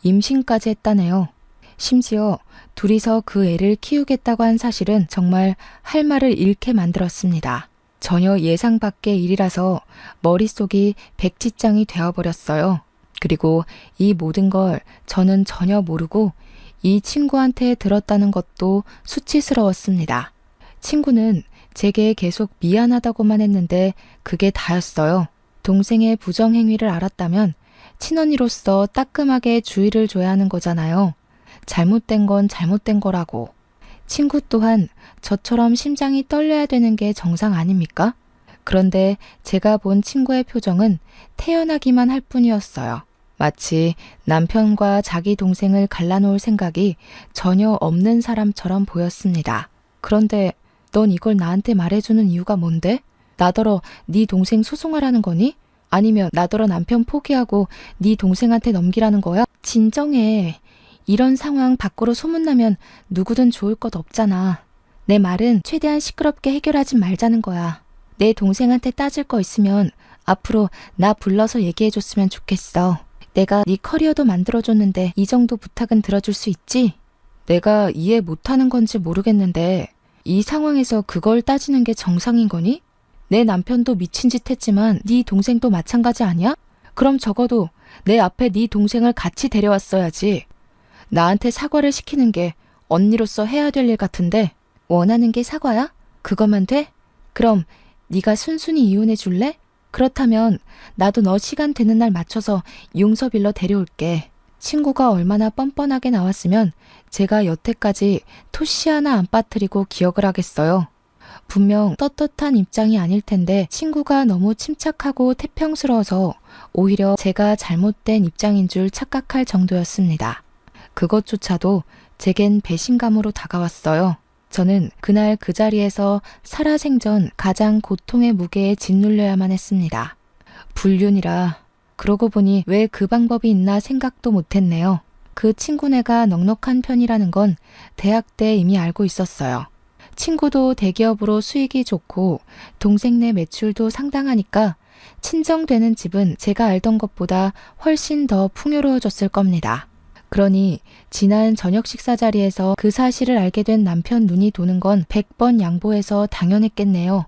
임신까지 했다네요. 심지어 둘이서 그 애를 키우겠다고 한 사실은 정말 할 말을 잃게 만들었습니다. 전혀 예상 밖의 일이라서 머릿속이 백지장이 되어버렸어요. 그리고 이 모든 걸 저는 전혀 모르고 이 친구한테 들었다는 것도 수치스러웠습니다. 친구는 제게 계속 미안하다고만 했는데 그게 다였어요. 동생의 부정행위를 알았다면 친언니로서 따끔하게 주의를 줘야 하는 거잖아요. 잘못된 건 잘못된 거라고. 친구 또한 저처럼 심장이 떨려야 되는 게 정상 아닙니까? 그런데 제가 본 친구의 표정은 태연하기만 할 뿐이었어요. 마치 남편과 자기 동생을 갈라놓을 생각이 전혀 없는 사람처럼 보였습니다. 그런데 넌 이걸 나한테 말해주는 이유가 뭔데? 나더러 네 동생 소송하라는 거니? 아니면 나더러 남편 포기하고 네 동생한테 넘기라는 거야? 진정해. 이런 상황 밖으로 소문나면 누구든 좋을 것 없잖아. 내 말은 최대한 시끄럽게 해결하지 말자는 거야. 내 동생한테 따질 거 있으면 앞으로 나 불러서 얘기해줬으면 좋겠어. 내가 네 커리어도 만들어줬는데 이 정도 부탁은 들어줄 수 있지? 내가 이해 못하는 건지 모르겠는데 이 상황에서 그걸 따지는 게 정상인 거니? 내 남편도 미친 짓 했지만 네 동생도 마찬가지 아니야? 그럼 적어도 내 앞에 네 동생을 같이 데려왔어야지. 나한테 사과를 시키는 게 언니로서 해야 될 일 같은데 원하는 게 사과야? 그거면 돼? 그럼 네가 순순히 이혼해 줄래? 그렇다면 나도 너 시간 되는 날 맞춰서 용서빌러 데려올게. 친구가 얼마나 뻔뻔하게 나왔으면 제가 여태까지 토시 하나 안 빠뜨리고 기억을 하겠어요. 분명 떳떳한 입장이 아닐 텐데 친구가 너무 침착하고 태평스러워서 오히려 제가 잘못된 입장인 줄 착각할 정도였습니다. 그것조차도 제겐 배신감으로 다가왔어요. 저는 그날 그 자리에서 살아생전 가장 고통의 무게에 짓눌려야만 했습니다. 불륜이라 그러고 보니 왜 그 방법이 있나 생각도 못했네요. 그 친구네가 넉넉한 편이라는 건 대학 때 이미 알고 있었어요. 친구도 대기업으로 수익이 좋고 동생네 매출도 상당하니까 친정되는 집은 제가 알던 것보다 훨씬 더 풍요로워졌을 겁니다. 그러니 지난 저녁 식사 자리에서 그 사실을 알게 된 남편 눈이 도는 건 100번 양보해서 당연했겠네요.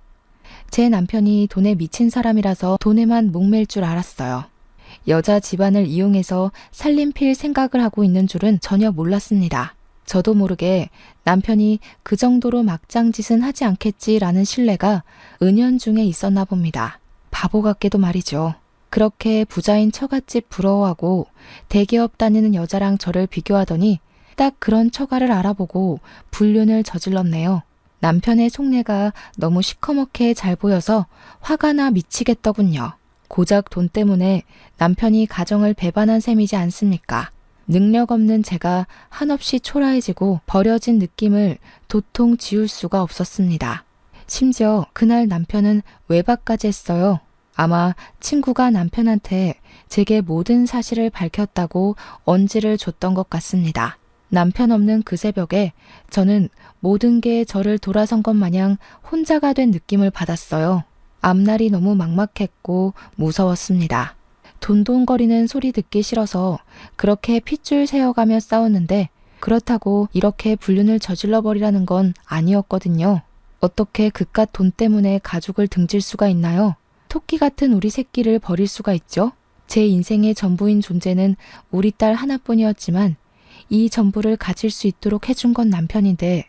제 남편이 돈에 미친 사람이라서 돈에만 목맬 줄 알았어요. 여자 집안을 이용해서 살림필 생각을 하고 있는 줄은 전혀 몰랐습니다. 저도 모르게 남편이 그 정도로 막장짓은 하지 않겠지라는 신뢰가 은연중에 있었나 봅니다. 바보 같게도 말이죠. 그렇게 부자인 처갓집 부러워하고 대기업 다니는 여자랑 저를 비교하더니 딱 그런 처가를 알아보고 불륜을 저질렀네요. 남편의 속내가 너무 시커멓게 잘 보여서 화가 나 미치겠더군요. 고작 돈 때문에 남편이 가정을 배반한 셈이지 않습니까? 능력 없는 제가 한없이 초라해지고 버려진 느낌을 도통 지울 수가 없었습니다. 심지어 그날 남편은 외박까지 했어요. 아마 친구가 남편한테 제게 모든 사실을 밝혔다고 언지를 줬던 것 같습니다. 남편 없는 그 새벽에 저는 모든 게 저를 돌아선 것 마냥 혼자가 된 느낌을 받았어요. 앞날이 너무 막막했고 무서웠습니다. 돈돈거리는 소리 듣기 싫어서 그렇게 핏줄 세어가며 싸웠는데 그렇다고 이렇게 불륜을 저질러버리라는 건 아니었거든요. 어떻게 그깟 돈 때문에 가족을 등질 수가 있나요? 토끼 같은 우리 새끼를 버릴 수가 있죠? 제 인생의 전부인 존재는 우리 딸 하나뿐이었지만 이 전부를 가질 수 있도록 해준 건 남편인데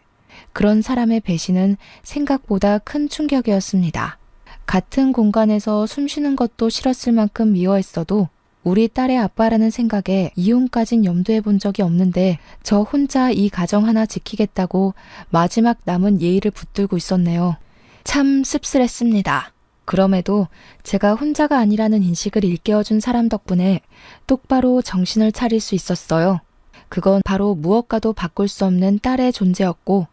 그런 사람의 배신은 생각보다 큰 충격이었습니다. 같은 공간에서 숨 쉬는 것도 싫었을 만큼 미워했어도 우리 딸의 아빠라는 생각에 이혼까진 염두해 본 적이 없는데 저 혼자 이 가정 하나 지키겠다고 마지막 남은 예의를 붙들고 있었네요. 참 씁쓸했습니다. 그럼에도 제가 혼자가 아니라는 인식을 일깨워준 사람 덕분에 똑바로 정신을 차릴 수 있었어요. 그건 바로 무엇과도 바꿀 수 없는 딸의 존재였고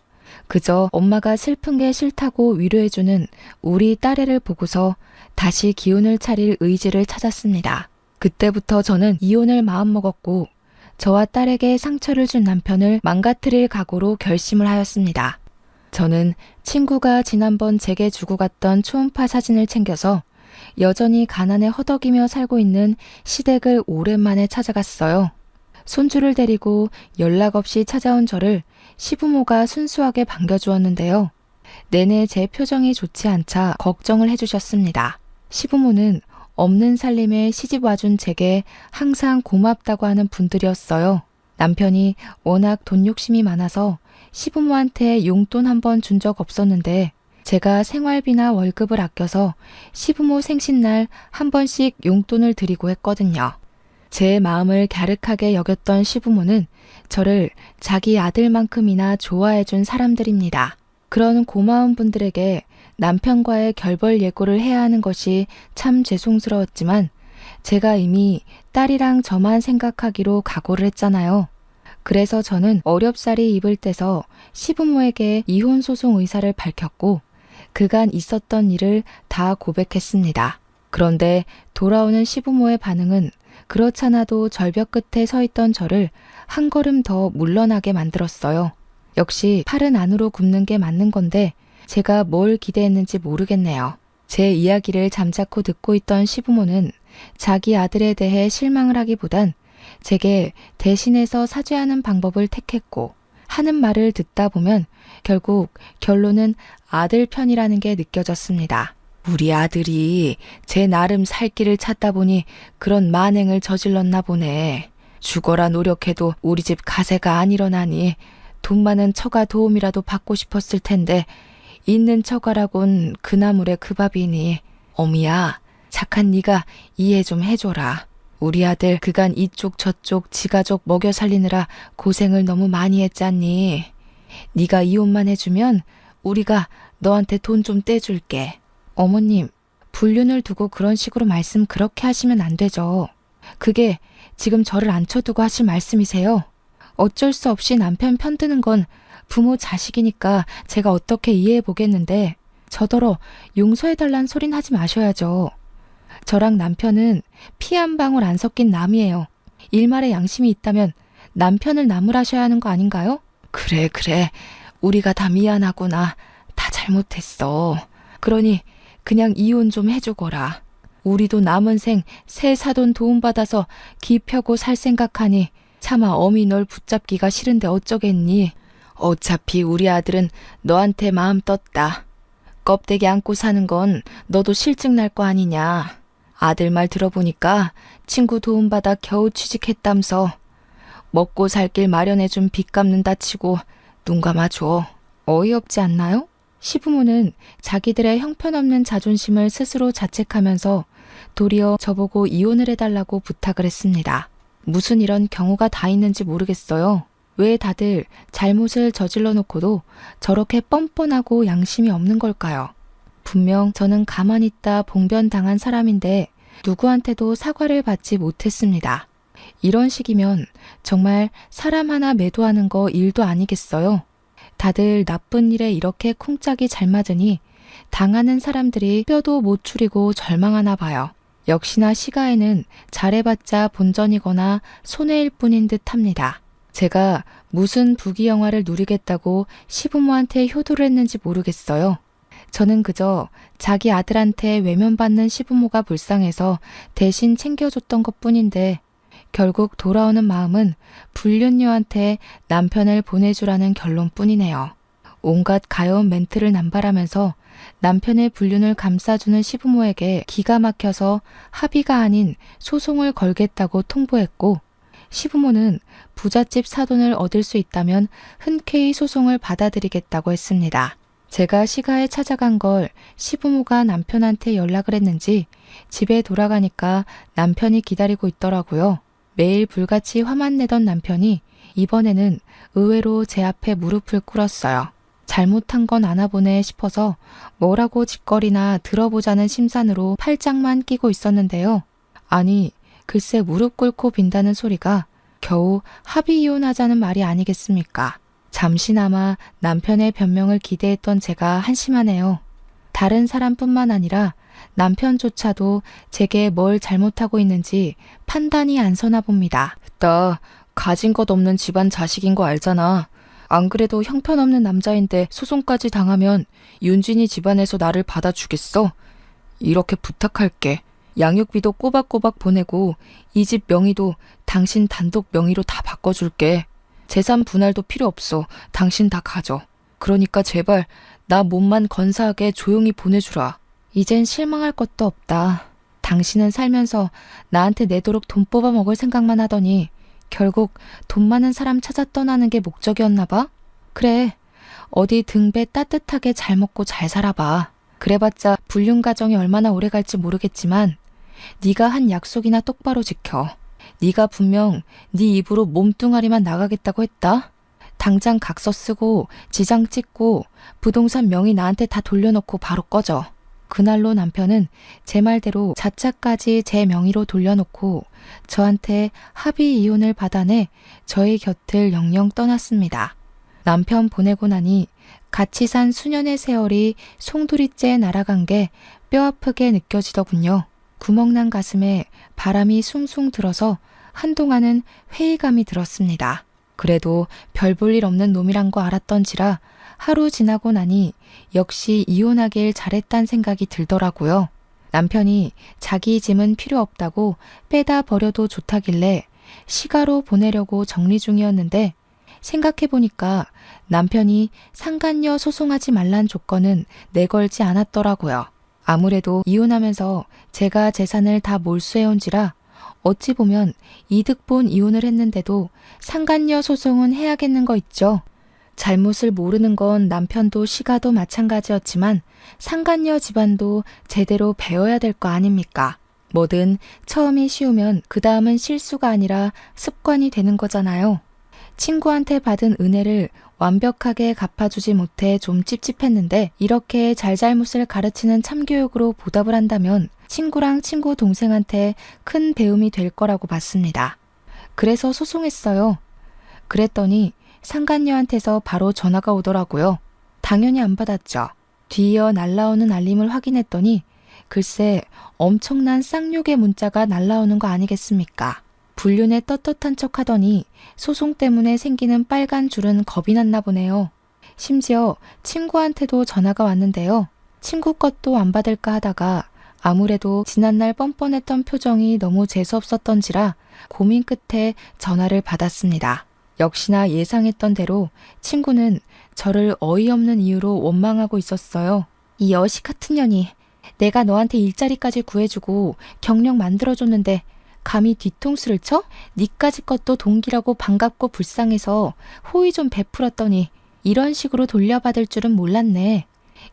그저 엄마가 슬픈 게 싫다고 위로해주는 우리 딸애를 보고서 다시 기운을 차릴 의지를 찾았습니다. 그때부터 저는 이혼을 마음먹었고 저와 딸에게 상처를 준 남편을 망가뜨릴 각오로 결심을 하였습니다. 저는 친구가 지난번 제게 주고 갔던 초음파 사진을 챙겨서 여전히 가난에 허덕이며 살고 있는 시댁을 오랜만에 찾아갔어요. 손주를 데리고 연락 없이 찾아온 저를 시부모가 순수하게 반겨주었는데요. 내내 제 표정이 좋지 않자 걱정을 해주셨습니다. 시부모는 없는 살림에 시집 와준 제게 항상 고맙다고 하는 분들이었어요. 남편이 워낙 돈 욕심이 많아서 시부모한테 용돈 한 번 준 적 없었는데 제가 생활비나 월급을 아껴서 시부모 생신날 한 번씩 용돈을 드리고 했거든요. 제 마음을 갸륵하게 여겼던 시부모는 저를 자기 아들만큼이나 좋아해준 사람들입니다. 그런 고마운 분들에게 남편과의 결별 예고를 해야 하는 것이 참 죄송스러웠지만 제가 이미 딸이랑 저만 생각하기로 각오를 했잖아요. 그래서 저는 어렵사리 입을 떼서 시부모에게 이혼 소송 의사를 밝혔고 그간 있었던 일을 다 고백했습니다. 그런데 돌아오는 시부모의 반응은 그렇잖아도 절벽 끝에 서 있던 저를 한 걸음 더 물러나게 만들었어요. 역시 팔은 안으로 굽는 게 맞는 건데 제가 뭘 기대했는지 모르겠네요. 제 이야기를 잠자코 듣고 있던 시부모는 자기 아들에 대해 실망을 하기보단 제게 대신해서 사죄하는 방법을 택했고 하는 말을 듣다 보면 결국 결론은 아들 편이라는 게 느껴졌습니다. 우리 아들이 제 나름 살 길을 찾다 보니 그런 만행을 저질렀나 보네. 죽어라 노력해도 우리 집 가세가 안 일어나니 돈 많은 처가 도움이라도 받고 싶었을 텐데 있는 처가라곤 그 나물에 그 밥이니. 어미야, 착한 네가 이해 좀 해줘라. 우리 아들 그간 이쪽 저쪽 지가족 먹여 살리느라 고생을 너무 많이 했잖니. 네가 이혼만 해주면 우리가 너한테 돈 좀 떼줄게. 어머님, 불륜을 두고 그런 식으로 말씀 그렇게 하시면 안 되죠. 그게 지금 저를 앉혀두고 하실 말씀이세요? 어쩔 수 없이 남편 편드는 건 부모 자식이니까 제가 어떻게 이해해 보겠는데 저더러 용서해달란 소린 하지 마셔야죠. 저랑 남편은 피 한 방울 안 섞인 남이에요. 일말의 양심이 있다면 남편을 나무라셔야 하는 거 아닌가요? 그래. 우리가 다 미안하구나. 다 잘못했어. 그러니 그냥 이혼 좀 해주거라. 우리도 남은 생 새 사돈 도움받아서 기 펴고 살 생각하니 차마 어미 널 붙잡기가 싫은데 어쩌겠니. 어차피 우리 아들은 너한테 마음 떴다. 껍데기 안고 사는 건 너도 실증 날 거 아니냐. 아들 말 들어보니까 친구 도움받아 겨우 취직했담서. 먹고 살 길 마련해준 빚 갚는다 치고 눈 감아줘. 어이없지 않나요? 시부모는 자기들의 형편없는 자존심을 스스로 자책하면서 도리어 저보고 이혼을 해달라고 부탁을 했습니다. 무슨 이런 경우가 다 있는지 모르겠어요. 왜 다들 잘못을 저질러 놓고도 저렇게 뻔뻔하고 양심이 없는 걸까요? 분명 저는 가만히 있다 봉변당한 사람인데 누구한테도 사과를 받지 못했습니다. 이런 식이면 정말 사람 하나 매도하는 거 일도 아니겠어요? 다들 나쁜 일에 이렇게 쿵짝이 잘 맞으니 당하는 사람들이 뼈도 못 추리고 절망하나 봐요. 역시나 시가에는 잘해봤자 본전이거나 손해일 뿐인 듯 합니다. 제가 무슨 부귀영화를 누리겠다고 시부모한테 효도를 했는지 모르겠어요. 저는 그저 자기 아들한테 외면받는 시부모가 불쌍해서 대신 챙겨줬던 것뿐인데 결국 돌아오는 마음은 불륜녀한테 남편을 보내주라는 결론뿐이네요. 온갖 가여운 멘트를 남발하면서 남편의 불륜을 감싸주는 시부모에게 기가 막혀서 합의가 아닌 소송을 걸겠다고 통보했고 시부모는 부잣집 사돈을 얻을 수 있다면 흔쾌히 소송을 받아들이겠다고 했습니다. 제가 시가에 찾아간 걸 시부모가 남편한테 연락을 했는지 집에 돌아가니까 남편이 기다리고 있더라고요. 매일 불같이 화만 내던 남편이 이번에는 의외로 제 앞에 무릎을 꿇었어요. 잘못한 건 아나 보네 싶어서 뭐라고 짓거리나 들어보자는 심산으로 팔짱만 끼고 있었는데요. 아니, 글쎄 무릎 꿇고 빈다는 소리가 겨우 합의 이혼하자는 말이 아니겠습니까? 잠시나마 남편의 변명을 기대했던 제가 한심하네요. 다른 사람뿐만 아니라 남편조차도 제게 뭘 잘못하고 있는지 판단이 안 서나 봅니다. 나 가진 것 없는 집안 자식인 거 알잖아. 안 그래도 형편없는 남자인데 소송까지 당하면 윤진이 집안에서 나를 받아주겠어? 이렇게 부탁할게. 양육비도 꼬박꼬박 보내고 이 집 명의도 당신 단독 명의로 다 바꿔줄게. 재산 분할도 필요 없어. 당신 다 가져. 그러니까 제발 나 몸만 건사하게 조용히 보내주라. 이젠 실망할 것도 없다. 당신은 살면서 나한테 내도록 돈 뽑아 먹을 생각만 하더니 결국 돈 많은 사람 찾아 떠나는 게 목적이었나 봐? 그래, 어디 등배 따뜻하게 잘 먹고 잘 살아봐. 그래봤자 불륜 가정이 얼마나 오래 갈지 모르겠지만 네가 한 약속이나 똑바로 지켜. 네가 분명 네 입으로 몸뚱아리만 나가겠다고 했다. 당장 각서 쓰고 지장 찍고 부동산 명의 나한테 다 돌려놓고 바로 꺼져. 그날로 남편은 제 말대로 자차까지 제 명의로 돌려놓고 저한테 합의 이혼을 받아내 저희 곁을 영영 떠났습니다. 남편 보내고 나니 같이 산 수년의 세월이 송두리째 날아간 게 뼈아프게 느껴지더군요. 구멍난 가슴에 바람이 숭숭 들어서 한동안은 회의감이 들었습니다. 그래도 별 볼 일 없는 놈이란 거 알았던지라 하루 지나고 나니 역시 이혼하길 잘했단 생각이 들더라고요. 남편이 자기 짐은 필요 없다고 빼다 버려도 좋다길래 시가로 보내려고 정리 중이었는데 생각해보니까 남편이 상간녀 소송하지 말란 조건은 내걸지 않았더라고요. 아무래도 이혼하면서 제가 재산을 다 몰수해온지라 어찌 보면 이득 본 이혼을 했는데도 상간녀 소송은 해야겠는 거 있죠. 잘못을 모르는 건 남편도 시가도 마찬가지였지만 상간녀 집안도 제대로 배워야 될 거 아닙니까? 뭐든 처음이 쉬우면 그 다음은 실수가 아니라 습관이 되는 거잖아요. 친구한테 받은 은혜를 완벽하게 갚아주지 못해 좀 찝찝했는데 이렇게 잘잘못을 가르치는 참교육으로 보답을 한다면 친구랑 친구 동생한테 큰 배움이 될 거라고 봤습니다. 그래서 소송했어요. 그랬더니 상간녀한테서 바로 전화가 오더라고요. 당연히 안 받았죠. 뒤이어 날라오는 알림을 확인했더니 글쎄 엄청난 쌍욕의 문자가 날라오는 거 아니겠습니까? 불륜에 떳떳한 척 하더니 소송 때문에 생기는 빨간 줄은 겁이 났나 보네요. 심지어 친구한테도 전화가 왔는데요. 친구 것도 안 받을까 하다가 아무래도 지난날 뻔뻔했던 표정이 너무 재수없었던지라 고민 끝에 전화를 받았습니다. 역시나 예상했던 대로 친구는 저를 어이없는 이유로 원망하고 있었어요. 이 여식 같은 년이 내가 너한테 일자리까지 구해주고 경력 만들어줬는데 감히 뒤통수를 쳐? 니까지 것도 동기라고 반갑고 불쌍해서 호의 좀 베풀었더니 이런 식으로 돌려받을 줄은 몰랐네.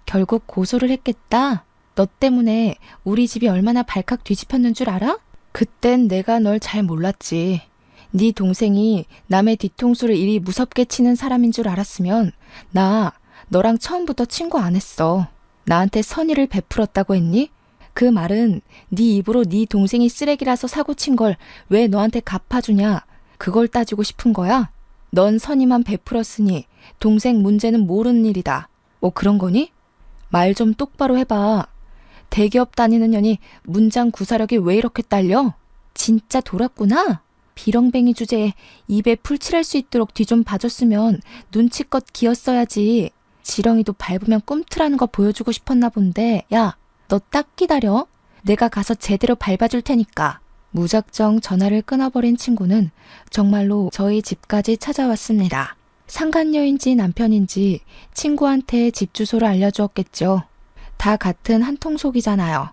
결국 고소를 했겠다. 너 때문에 우리 집이 얼마나 발칵 뒤집혔는 줄 알아? 그땐 내가 널 잘 몰랐지. 네 동생이 남의 뒤통수를 이리 무섭게 치는 사람인 줄 알았으면 나 너랑 처음부터 친구 안 했어. 나한테 선의를 베풀었다고 했니? 그 말은 네 입으로 네 동생이 쓰레기라서 사고친 걸 왜 너한테 갚아주냐? 그걸 따지고 싶은 거야? 넌 선의만 베풀었으니 동생 문제는 모르는 일이다. 뭐 그런 거니? 말 좀 똑바로 해봐. 대기업 다니는 년이 문장 구사력이 왜 이렇게 딸려? 진짜 돌았구나. 비렁뱅이 주제에 입에 풀 칠할 수 있도록 뒤 좀 봐줬으면 눈치껏 기었어야지. 지렁이도 밟으면 꿈틀하는 거 보여주고 싶었나 본데 야, 너 딱 기다려. 내가 가서 제대로 밟아줄 테니까. 무작정 전화를 끊어버린 친구는 정말로 저희 집까지 찾아왔습니다. 상간녀인지 남편인지 친구한테 집 주소를 알려주었겠죠. 다 같은 한 통속이잖아요.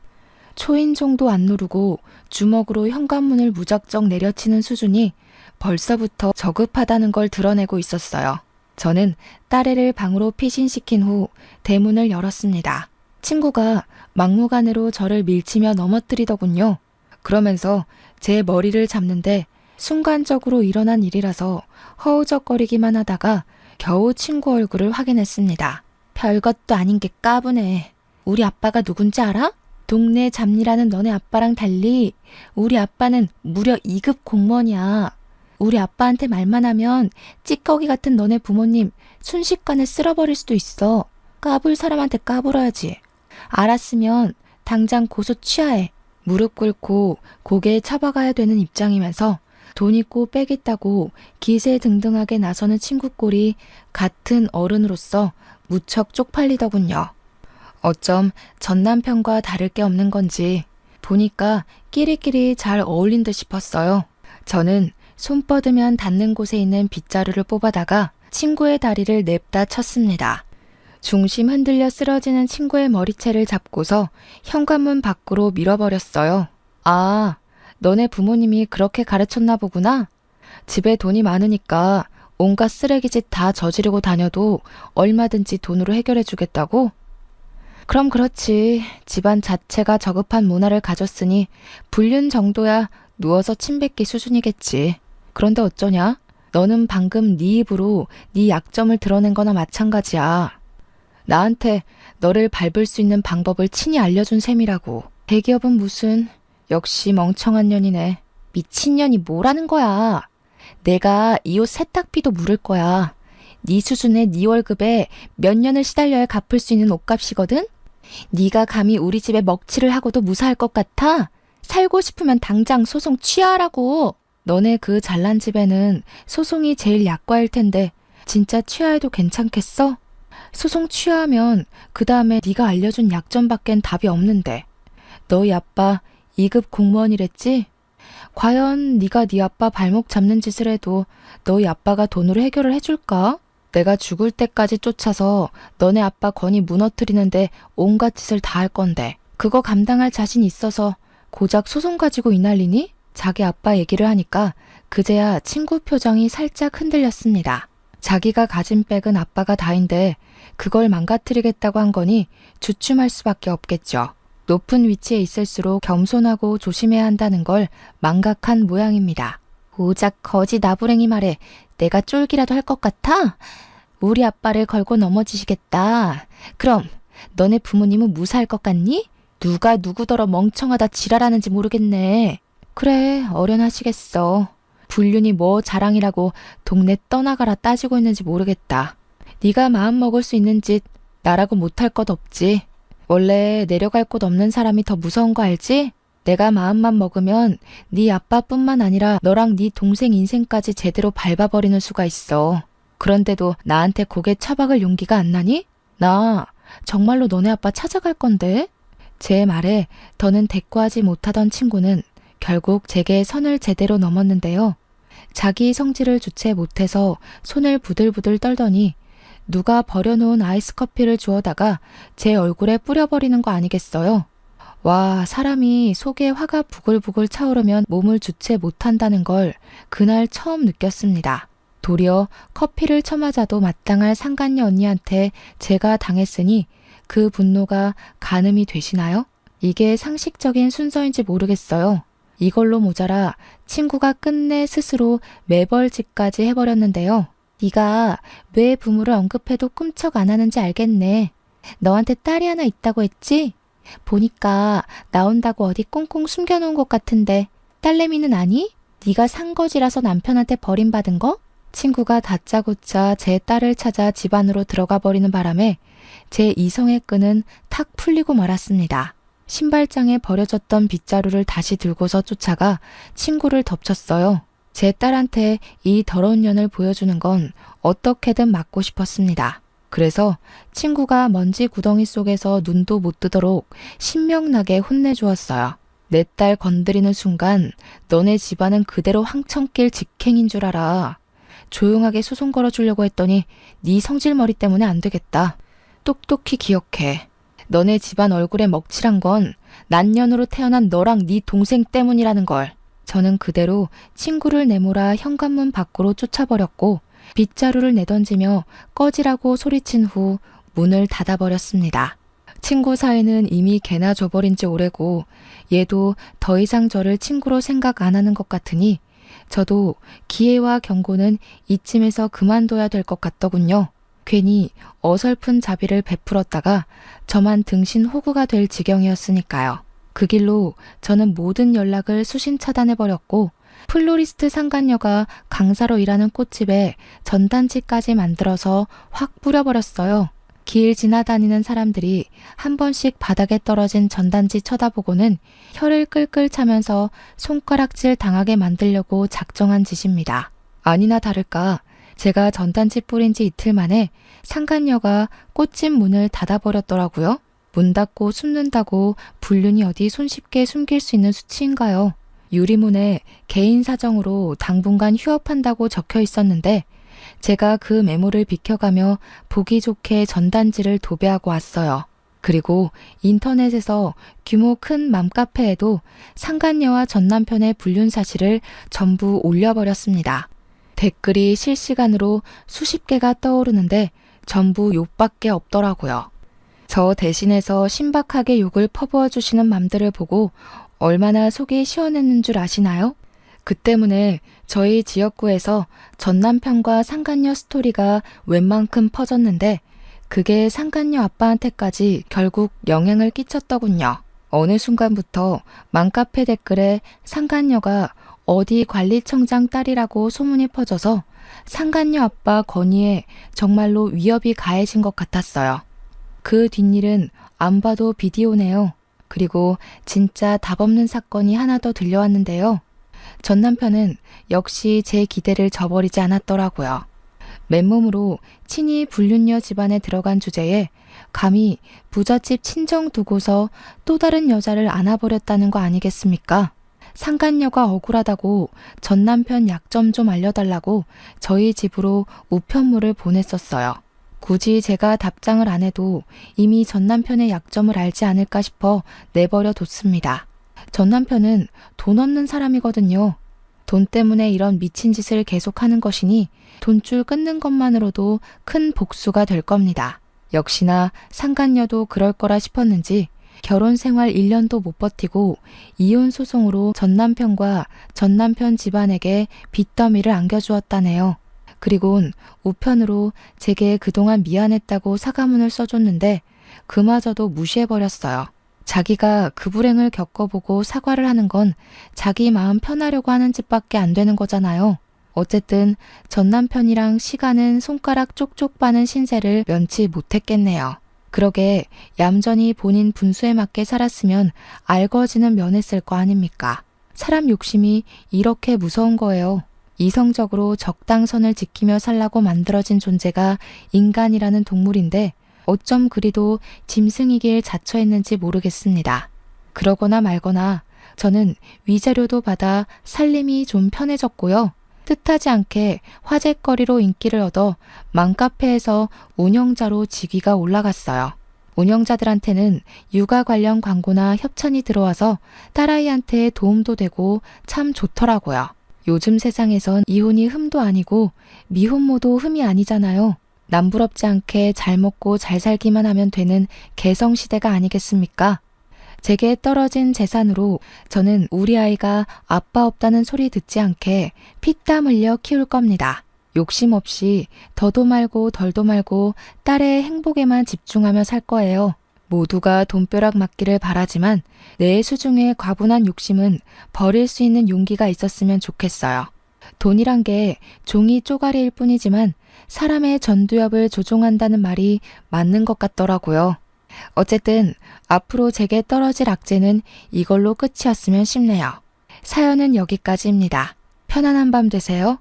초인종도 안 누르고 주먹으로 현관문을 무작정 내려치는 수준이 벌써부터 저급하다는 걸 드러내고 있었어요. 저는 딸애를 방으로 피신시킨 후 대문을 열었습니다. 친구가 막무가내로 저를 밀치며 넘어뜨리더군요. 그러면서 제 머리를 잡는데 순간적으로 일어난 일이라서 허우적거리기만 하다가 겨우 친구 얼굴을 확인했습니다. 별것도 아닌 게 까부네. 우리 아빠가 누군지 알아? 동네 잡일하는 너네 아빠랑 달리 우리 아빠는 무려 2급 공무원이야. 우리 아빠한테 말만 하면 찌꺼기 같은 너네 부모님 순식간에 쓸어버릴 수도 있어. 까불 사람한테 까불어야지. 알았으면 당장 고소 취하해. 무릎 꿇고 고개 쳐박아야 되는 입장이면서 돈 있고 빽 있다고 기세등등하게 나서는 친구 꼴이 같은 어른으로서 무척 쪽팔리더군요. 어쩜 전 남편과 다를 게 없는 건지 보니까 끼리끼리 잘 어울린 듯 싶었어요. 저는 손 뻗으면 닿는 곳에 있는 빗자루를 뽑아다가 친구의 다리를 냅다 쳤습니다. 중심 흔들려 쓰러지는 친구의 머리채를 잡고서 현관문 밖으로 밀어버렸어요. 아, 너네 부모님이 그렇게 가르쳤나 보구나. 집에 돈이 많으니까 온갖 쓰레기짓 다 저지르고 다녀도 얼마든지 돈으로 해결해 주겠다고? 그럼 그렇지. 집안 자체가 저급한 문화를 가졌으니 불륜 정도야 누워서 침 뱉기 수준이겠지. 그런데 어쩌냐? 너는 방금 네 입으로 네 약점을 드러낸 거나 마찬가지야. 나한테 너를 밟을 수 있는 방법을 친히 알려준 셈이라고. 대기업은 무슨. 역시 멍청한 년이네. 미친년이 뭐라는 거야. 내가 이 옷 세탁비도 물을 거야. 네 수준의 네 월급에 몇 년을 시달려야 갚을 수 있는 옷값이거든? 네가 감히 우리 집에 먹칠을 하고도 무사할 것 같아? 살고 싶으면 당장 소송 취하라고. 너네 그 잘난 집에는 소송이 제일 약과일 텐데 진짜 취하해도 괜찮겠어? 소송 취하하면 그 다음에 네가 알려준 약점밖엔 답이 없는데. 너희 아빠 2급 공무원이랬지? 과연 네가 네 아빠 발목 잡는 짓을 해도 너희 아빠가 돈으로 해결을 해줄까? 내가 죽을 때까지 쫓아서 너네 아빠 건이 무너뜨리는데 온갖 짓을 다 할 건데 그거 감당할 자신 있어서 고작 소송 가지고 이 난리니? 자기 아빠 얘기를 하니까 그제야 친구 표정이 살짝 흔들렸습니다. 자기가 가진 백은 아빠가 다인데 그걸 망가뜨리겠다고 한 거니 주춤할 수밖에 없겠죠. 높은 위치에 있을수록 겸손하고 조심해야 한다는 걸 망각한 모양입니다. 오작 거지 나부랭이 말에 내가 쫄기라도 할 것 같아? 우리 아빠를 걸고 넘어지시겠다. 그럼 너네 부모님은 무사할 것 같니? 누가 누구더러 멍청하다 지랄하는지 모르겠네. 그래, 어련하시겠어. 불륜이 뭐 자랑이라고 동네 떠나가라 따지고 있는지 모르겠다. 네가 마음 먹을 수 있는 짓 나라고 못할 것 없지. 원래 내려갈 곳 없는 사람이 더 무서운 거 알지? 내가 마음만 먹으면 네 아빠뿐만 아니라 너랑 네 동생 인생까지 제대로 밟아버리는 수가 있어. 그런데도 나한테 고개 쳐박을 용기가 안 나니? 나 정말로 너네 아빠 찾아갈 건데? 제 말에 더는 대꾸하지 못하던 친구는 결국 제게 선을 제대로 넘었는데요. 자기 성질을 주체 못해서 손을 부들부들 떨더니 누가 버려놓은 아이스 커피를 주워다가 제 얼굴에 뿌려버리는 거 아니겠어요? 와, 사람이 속에 화가 부글부글 차오르면 몸을 주체 못한다는 걸 그날 처음 느꼈습니다. 도리어 커피를 쳐맞아도 마땅할 상간녀 언니한테 제가 당했으니 그 분노가 가늠이 되시나요? 이게 상식적인 순서인지 모르겠어요. 이걸로 모자라 친구가 끝내 스스로 매벌짓까지 해버렸는데요. 네가 왜 부모를 언급해도 꿈쩍 안 하는지 알겠네. 너한테 딸이 하나 있다고 했지? 보니까 나온다고 어디 꽁꽁 숨겨놓은 것 같은데 딸내미는 아니? 네가 산 거지라서 남편한테 버림받은 거? 친구가 다짜고짜 제 딸을 찾아 집 안으로 들어가 버리는 바람에 제 이성의 끈은 탁 풀리고 말았습니다. 신발장에 버려졌던 빗자루를 다시 들고서 쫓아가 친구를 덮쳤어요. 제 딸한테 이 더러운 년을 보여주는 건 어떻게든 막고 싶었습니다. 그래서 친구가 먼지 구덩이 속에서 눈도 못 뜨도록 신명나게 혼내주었어요. 내 딸 건드리는 순간 너네 집안은 그대로 황천길 직행인 줄 알아. 조용하게 소송 걸어주려고 했더니 네 성질머리 때문에 안 되겠다. 똑똑히 기억해. 너네 집안 얼굴에 먹칠한 건 난년으로 태어난 너랑 네 동생 때문이라는 걸. 저는 그대로 친구를 내몰아 현관문 밖으로 쫓아버렸고 빗자루를 내던지며 꺼지라고 소리친 후 문을 닫아버렸습니다. 친구 사이는 이미 개나 줘버린 지 오래고 얘도 더 이상 저를 친구로 생각 안 하는 것 같으니 저도 기회와 경고는 이쯤에서 그만둬야 될 것 같더군요. 괜히 어설픈 자비를 베풀었다가 저만 등신 호구가 될 지경이었으니까요. 그 길로 저는 모든 연락을 수신 차단해버렸고 플로리스트 상간녀가 강사로 일하는 꽃집에 전단지까지 만들어서 확 뿌려버렸어요. 길 지나다니는 사람들이 한 번씩 바닥에 떨어진 전단지 쳐다보고는 혀를 끌끌 차면서 손가락질 당하게 만들려고 작정한 짓입니다. 아니나 다를까 제가 전단지 뿌린 지 이틀 만에 상간녀가 꽃집 문을 닫아버렸더라고요. 문 닫고 숨는다고 불륜이 어디 손쉽게 숨길 수 있는 수치인가요? 유리문에 개인 사정으로 당분간 휴업한다고 적혀 있었는데 제가 그 메모를 비켜가며 보기 좋게 전단지를 도배하고 왔어요. 그리고 인터넷에서 규모 큰 맘카페에도 상간녀와 전남편의 불륜 사실을 전부 올려버렸습니다. 댓글이 실시간으로 수십 개가 떠오르는데 전부 욕밖에 없더라고요. 저 대신해서 신박하게 욕을 퍼부어 주시는 맘들을 보고 얼마나 속이 시원했는 줄 아시나요? 그 때문에 저희 지역구에서 전남편과 상간녀 스토리가 웬만큼 퍼졌는데 그게 상간녀 아빠한테까지 결국 영향을 끼쳤더군요. 어느 순간부터 맘카페 댓글에 상간녀가 어디 관리청장 딸이라고 소문이 퍼져서 상간녀 아빠 건의에 정말로 위협이 가해진 것 같았어요. 그 뒷일은 안 봐도 비디오네요. 그리고 진짜 답없는 사건이 하나 더 들려왔는데요. 전 남편은 역시 제 기대를 저버리지 않았더라고요. 맨몸으로 친히 불륜녀 집안에 들어간 주제에 감히 부잣집 친정 두고서 또 다른 여자를 안아버렸다는 거 아니겠습니까? 상간녀가 억울하다고 전 남편 약점 좀 알려달라고 저희 집으로 우편물을 보냈었어요. 굳이 제가 답장을 안 해도 이미 전 남편의 약점을 알지 않을까 싶어 내버려 뒀습니다. 전 남편은 돈 없는 사람이거든요. 돈 때문에 이런 미친 짓을 계속하는 것이니 돈줄 끊는 것만으로도 큰 복수가 될 겁니다. 역시나 상간녀도 그럴 거라 싶었는지 결혼 생활 1년도 못 버티고 이혼 소송으로 전 남편과 전 남편 집안에게 빚더미를 안겨주었다네요. 그리곤 우편으로 제게 그동안 미안했다고 사과문을 써줬는데 그마저도 무시해버렸어요. 자기가 그 불행을 겪어보고 사과를 하는 건 자기 마음 편하려고 하는 짓밖에 안 되는 거잖아요. 어쨌든 전 남편이랑 시간은 손가락 쪽쪽 빠는 신세를 면치 못했겠네요. 그러게 얌전히 본인 분수에 맞게 살았으면 알거지는 면했을 거 아닙니까? 사람 욕심이 이렇게 무서운 거예요. 이성적으로 적당선을 지키며 살라고 만들어진 존재가 인간이라는 동물인데 어쩜 그리도 짐승이길 자처했는지 모르겠습니다. 그러거나 말거나 저는 위자료도 받아 살림이 좀 편해졌고요. 뜻하지 않게 화제거리로 인기를 얻어 맘카페에서 운영자로 직위가 올라갔어요. 운영자들한테는 육아 관련 광고나 협찬이 들어와서 딸아이한테 도움도 되고 참 좋더라고요. 요즘 세상에선 이혼이 흠도 아니고 미혼모도 흠이 아니잖아요. 남부럽지 않게 잘 먹고 잘 살기만 하면 되는 개성시대가 아니겠습니까? 제게 떨어진 재산으로 저는 우리 아이가 아빠 없다는 소리 듣지 않게 피땀 흘려 키울 겁니다. 욕심 없이 더도 말고 덜도 말고 딸의 행복에만 집중하며 살 거예요. 모두가 돈벼락 맞기를 바라지만 내 수중에 과분한 욕심은 버릴 수 있는 용기가 있었으면 좋겠어요. 돈이란 게 종이 쪼가리일 뿐이지만 사람의 전두엽을 조종한다는 말이 맞는 것 같더라고요. 어쨌든 앞으로 제게 떨어질 악재는 이걸로 끝이었으면 싶네요. 사연은 여기까지입니다. 편안한 밤 되세요.